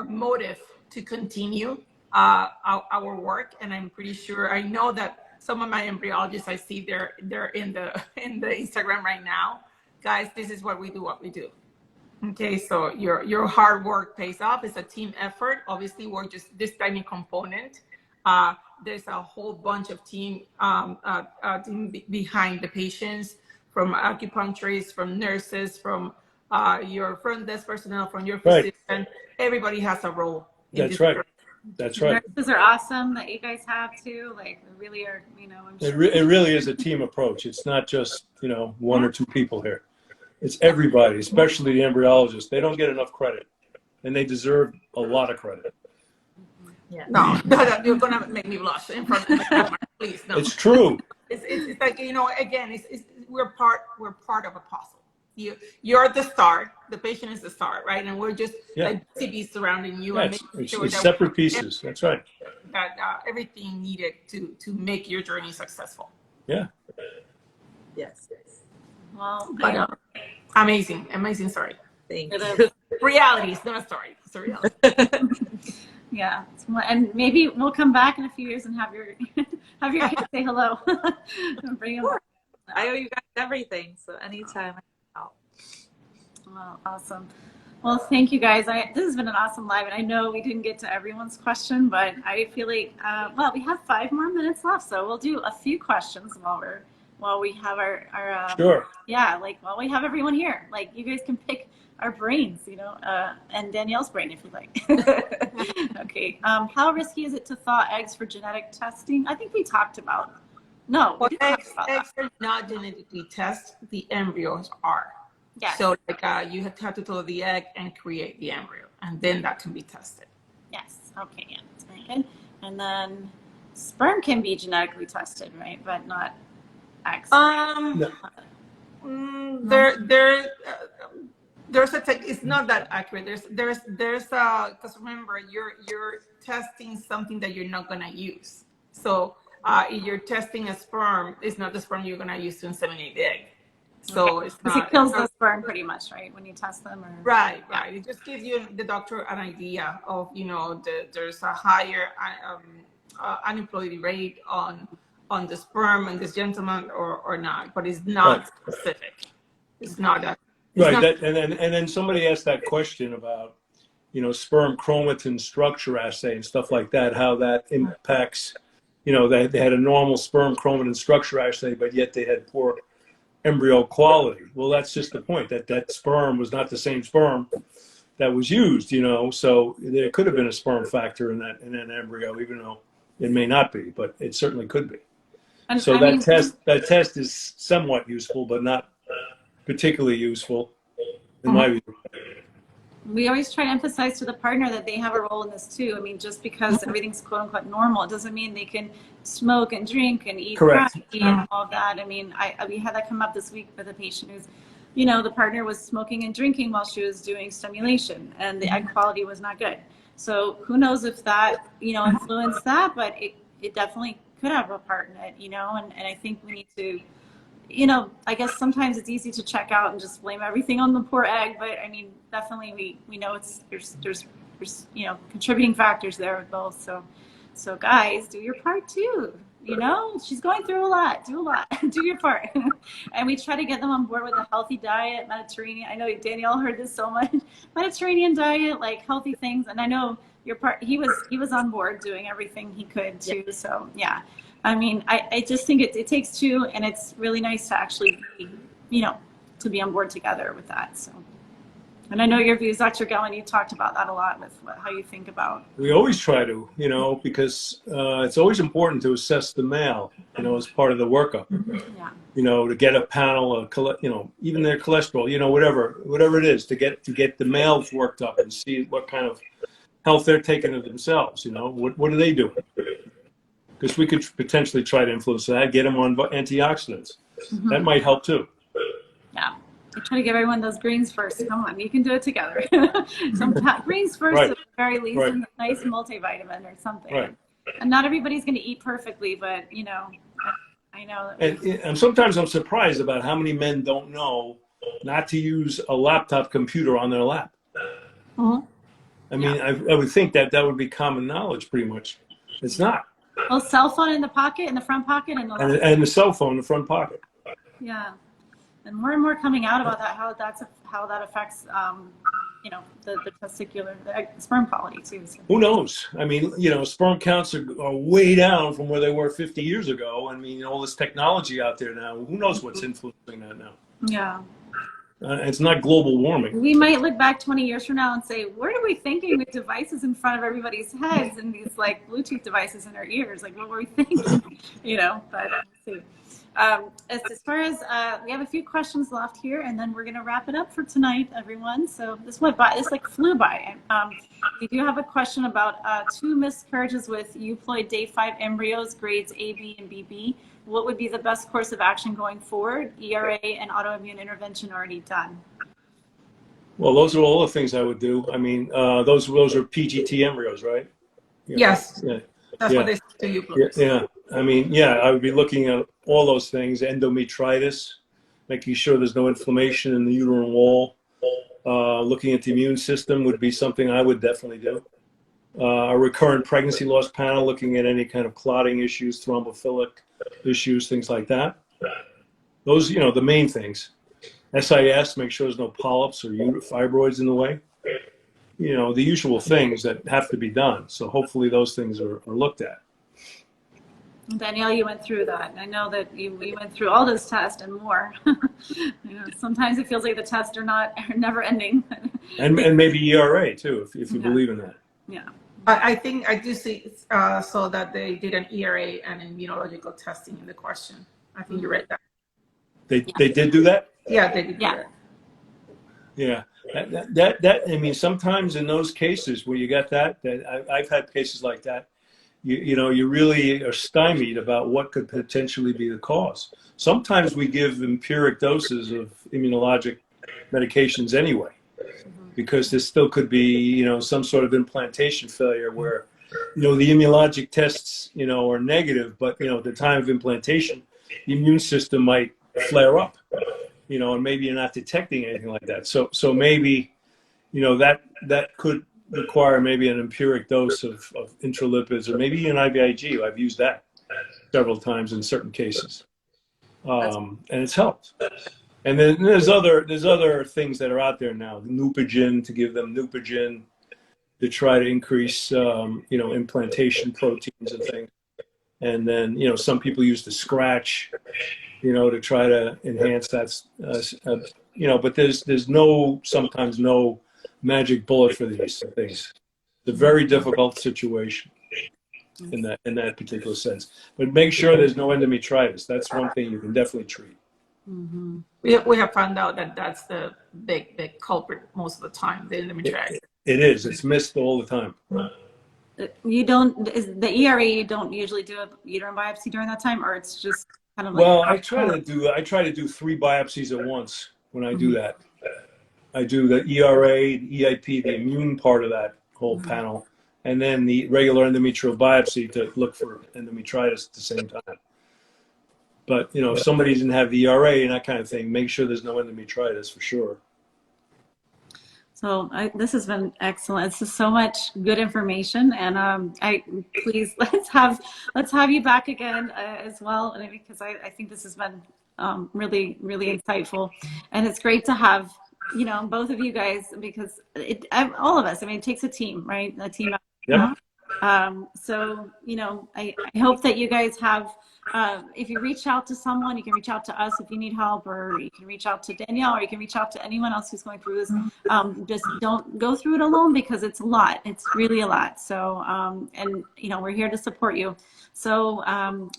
B: motive to continue our work, and I'm pretty sure. I know that some of my embryologists I see they're in the Instagram right now. Guys, this is what we do. Okay, so your hard work pays off. It's a team effort. Obviously, we're just this tiny component. There's a whole bunch of team behind the patients, from acupuncturists, from nurses, from your front desk personnel, from your physician. Right. Everybody has a role.
C: That's right. That's right.
A: Nurses are awesome that you guys have too. Like, they really are, you know. I'm sure.
C: It really is a team approach. It's not just, you know, one or two people here. It's everybody, especially the embryologists. They don't get enough credit, and they deserve a lot of credit.
B: Yeah. No, you're gonna make me blush in front of the camera. Please, no.
C: It's true.
B: It's like, you know, again, we're part of a puzzle. You're the star. The patient is the star, right? And we're just like CBs surrounding you and making sure
C: it's separate pieces. That's right.
B: That everything needed to make your journey successful.
C: Yeah.
D: Yes.
A: Well,
B: but amazing story.
D: Thank you.
B: Reality is not a story. It's a reality.
A: Yeah, and maybe we'll come back in a few years and have your kids say hello. Bring them.
D: I owe you guys everything, so anytime I can help.
A: Well, awesome. Well, thank you guys. This has been an awesome live, and I know we didn't get to everyone's question, but I feel like we have 5 more minutes left, so we'll do a few questions while we have our
C: sure.
A: Yeah, like while we have everyone here. Like, you guys can pick our brains, you know, and Danielle's brain if you like. Okay. How risky is it to thaw eggs for genetic testing? I think we talked about. No,
B: well, eggs are not genetically tested. The embryos are.
A: Yes.
B: So like you have to thaw the egg and create the embryo, and then that can be tested.
A: Yes. Okay. Yeah, that's very good. And then sperm can be genetically tested, right? But not eggs.
C: No.
B: There's it's not that accurate. There's because remember, you're testing something that you're not gonna use. So if you're testing a sperm, it's not the sperm you're gonna use to inseminate the egg. So it's not.
A: It kills the sperm pretty much, right? When you test them, or
B: right. It just gives the doctor an idea of, you know, there's a higher aneuploidy rate on the sperm in this gentleman or not, but it's not specific. It's not that.
C: Right, and then somebody asked that question about, you know, sperm chromatin structure assay and stuff like that, how that impacts, you know, they had a normal sperm chromatin structure assay, but yet they had poor embryo quality. Well, that's just the point, that sperm was not the same sperm that was used, you know, so there could have been a sperm factor in that embryo, even though it may not be, but it certainly could be. And so that test is somewhat useful, but not particularly useful. in my view.
A: We always try to emphasize to the partner that they have a role in this too. I mean, just because everything's quote unquote normal, it doesn't mean they can smoke and drink and eat
C: Correct.
A: cracky and all of that. I mean, we had that come up this week with a patient who's, you know, the partner was smoking and drinking while she was doing stimulation, and the egg quality was not good. So who knows if that, you know, influenced that, but it definitely could have a part in it, you know, and I think we need to, you know, I guess sometimes it's easy to check out and just blame everything on the poor egg, but I mean, definitely we know there's you know, contributing factors there with both. So guys, do your part too. You know, she's going through a lot. Do your part. And we try to get them on board with a healthy diet, Mediterranean. I know Danielle heard this so much. Mediterranean diet, like healthy things. And I know your part. He was on board doing everything he could too. Yeah. So yeah. I mean, I just think it takes two, and it's really nice to actually be, you know, to be on board together with that. So, and I know your views, Dr. Gelman, you talked about that a lot with how you think about.
C: We always try to, you know, because it's always important to assess the male, you know, as part of the workup.
A: Yeah.
C: You know, to get a panel, you know, even their cholesterol, you know, whatever it is, to get the males worked up and see what kind of health they're taking of themselves. You know, what are they doing? Because we could potentially try to influence that, get them on antioxidants. Mm-hmm. That might help too.
A: Yeah. I try to give everyone those greens first. Come on, you can do it together. Some greens first,
C: right.
A: At the very least,
C: right.
A: And a nice multivitamin or something.
C: Right.
A: And not everybody's going to eat perfectly, but, you know, I know.
C: And sometimes I'm surprised about how many men don't know not to use a laptop computer on their lap.
A: Mm-hmm.
C: I mean, I would think that would be common knowledge pretty much. It's not.
A: Well, cell phone in the pocket, in the front pocket, and
C: the cell phone in the front pocket.
A: Yeah, and more coming out about that, how that affects, you know, the testicular, the sperm quality too. So.
C: Who knows? I mean, you know, sperm counts are way down from where they were 50 years ago. I mean, all this technology out there now. Who knows what's influencing that now?
A: Yeah.
C: It's not global warming.
A: We might look back 20 years from now and say, what are we thinking with devices in front of everybody's heads and these like Bluetooth devices in our ears? Like, what were we thinking? You know, but let's see. As far as, we have a few questions left here, and then we're going to wrap it up for tonight, everyone. So this went by, this like flew by. We do have a question about 2 miscarriages with euploid day 5 embryos, grades A, B, and BB. What would be the best course of action going forward? ERA and autoimmune intervention already done.
C: Well, those are all the things I would do. I mean, those are PGT embryos, right? Yeah.
B: Yes.
C: Yeah.
B: That's what they say to you.
C: Yeah. I mean, yeah, I would be looking at all those things. Endometritis, making sure there's no inflammation in the uterine wall. Looking at the immune system would be something I would definitely do. A recurrent pregnancy loss panel, looking at any kind of clotting issues, thrombophilic issues, things like that. Those, you know, the main things. SIS, make sure there's no polyps or fibroids in the way. You know, the usual things that have to be done. So hopefully those things are looked at.
A: Danielle, you went through that. I know that you went through all those tests and more. You know, sometimes it feels like the tests are never ending.
C: and maybe ERA too, if you believe in that.
A: Yeah.
B: I think I do see so that they did an ERA and immunological testing in the question. I think you read that.
C: They did do that?
B: Yeah, they did.
A: Yeah.
C: Yeah. That I mean, sometimes in those cases where you got that I've had cases like that, you know, you really are stymied about what could potentially be the cause. Sometimes we give empiric doses of immunologic medications anyway, because there still could be, you know, some sort of implantation failure where, you know, the immunologic tests, you know, are negative, but, you know, at the time of implantation, the immune system might flare up, you know, and maybe you're not detecting anything like that. So maybe, you know, that could require maybe an empiric dose of intralipids, or maybe an IVIG. I've used that several times in certain cases, and it's helped. And then there's other things that are out there now. Neupogen, to give them Neupogen to try to increase, you know, implantation proteins and things. And then, you know, some people use the scratch, you know, to try to enhance that, you know, but there's sometimes no magic bullet for these things. It's a very difficult situation in that particular sense. But make sure there's no endometritis. That's one thing you can definitely treat.
A: Mm-hmm.
B: We have found out that that's the big culprit most of the time, the endometritis.
C: It is. It's missed all the time.
A: You don't, is the ERA, you don't usually do a uterine biopsy during that time, or it's just kind of like.
C: Well, I try to do 3 biopsies at once when I do that. I do the ERA, the EIP, the immune part of that whole panel, and then the regular endometrial biopsy to look for endometritis at the same time. But, you know, if somebody doesn't have the ERA and that kind of thing, make sure there's no endometritis for sure.
A: So this has been excellent. It's just so much good information, and please let's have you back again as well, and because I think this has been really insightful, and it's great to have both of you guys, because all of us. I mean, it takes a team, right? A team.
C: Yeah.
A: So I hope that you guys have. If you reach out to someone, you can reach out to us if you need help, or you can reach out to Danielle, or you can reach out to anyone else who's going through this. Just don't go through it alone, because it's a lot. It's really a lot. So, and we're here to support you. So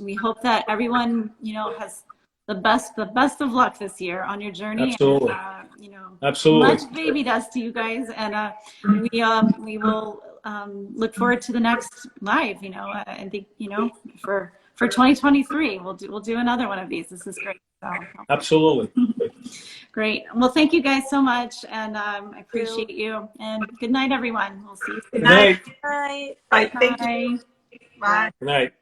A: we hope that everyone, has the best of luck this year on your journey.
C: Absolutely.
A: And,
C: Absolutely.
A: much baby dust to you guys, and we will look forward to the next live. I think for 2023, we'll do another one of these. This is great. So,
C: Absolutely.
A: great. Well, thank you guys so much, and I appreciate you. And good night, everyone. We'll see you soon.
C: Good night.
D: Bye.
B: Bye. Thank
A: Bye.
B: you. Bye.
C: Good night.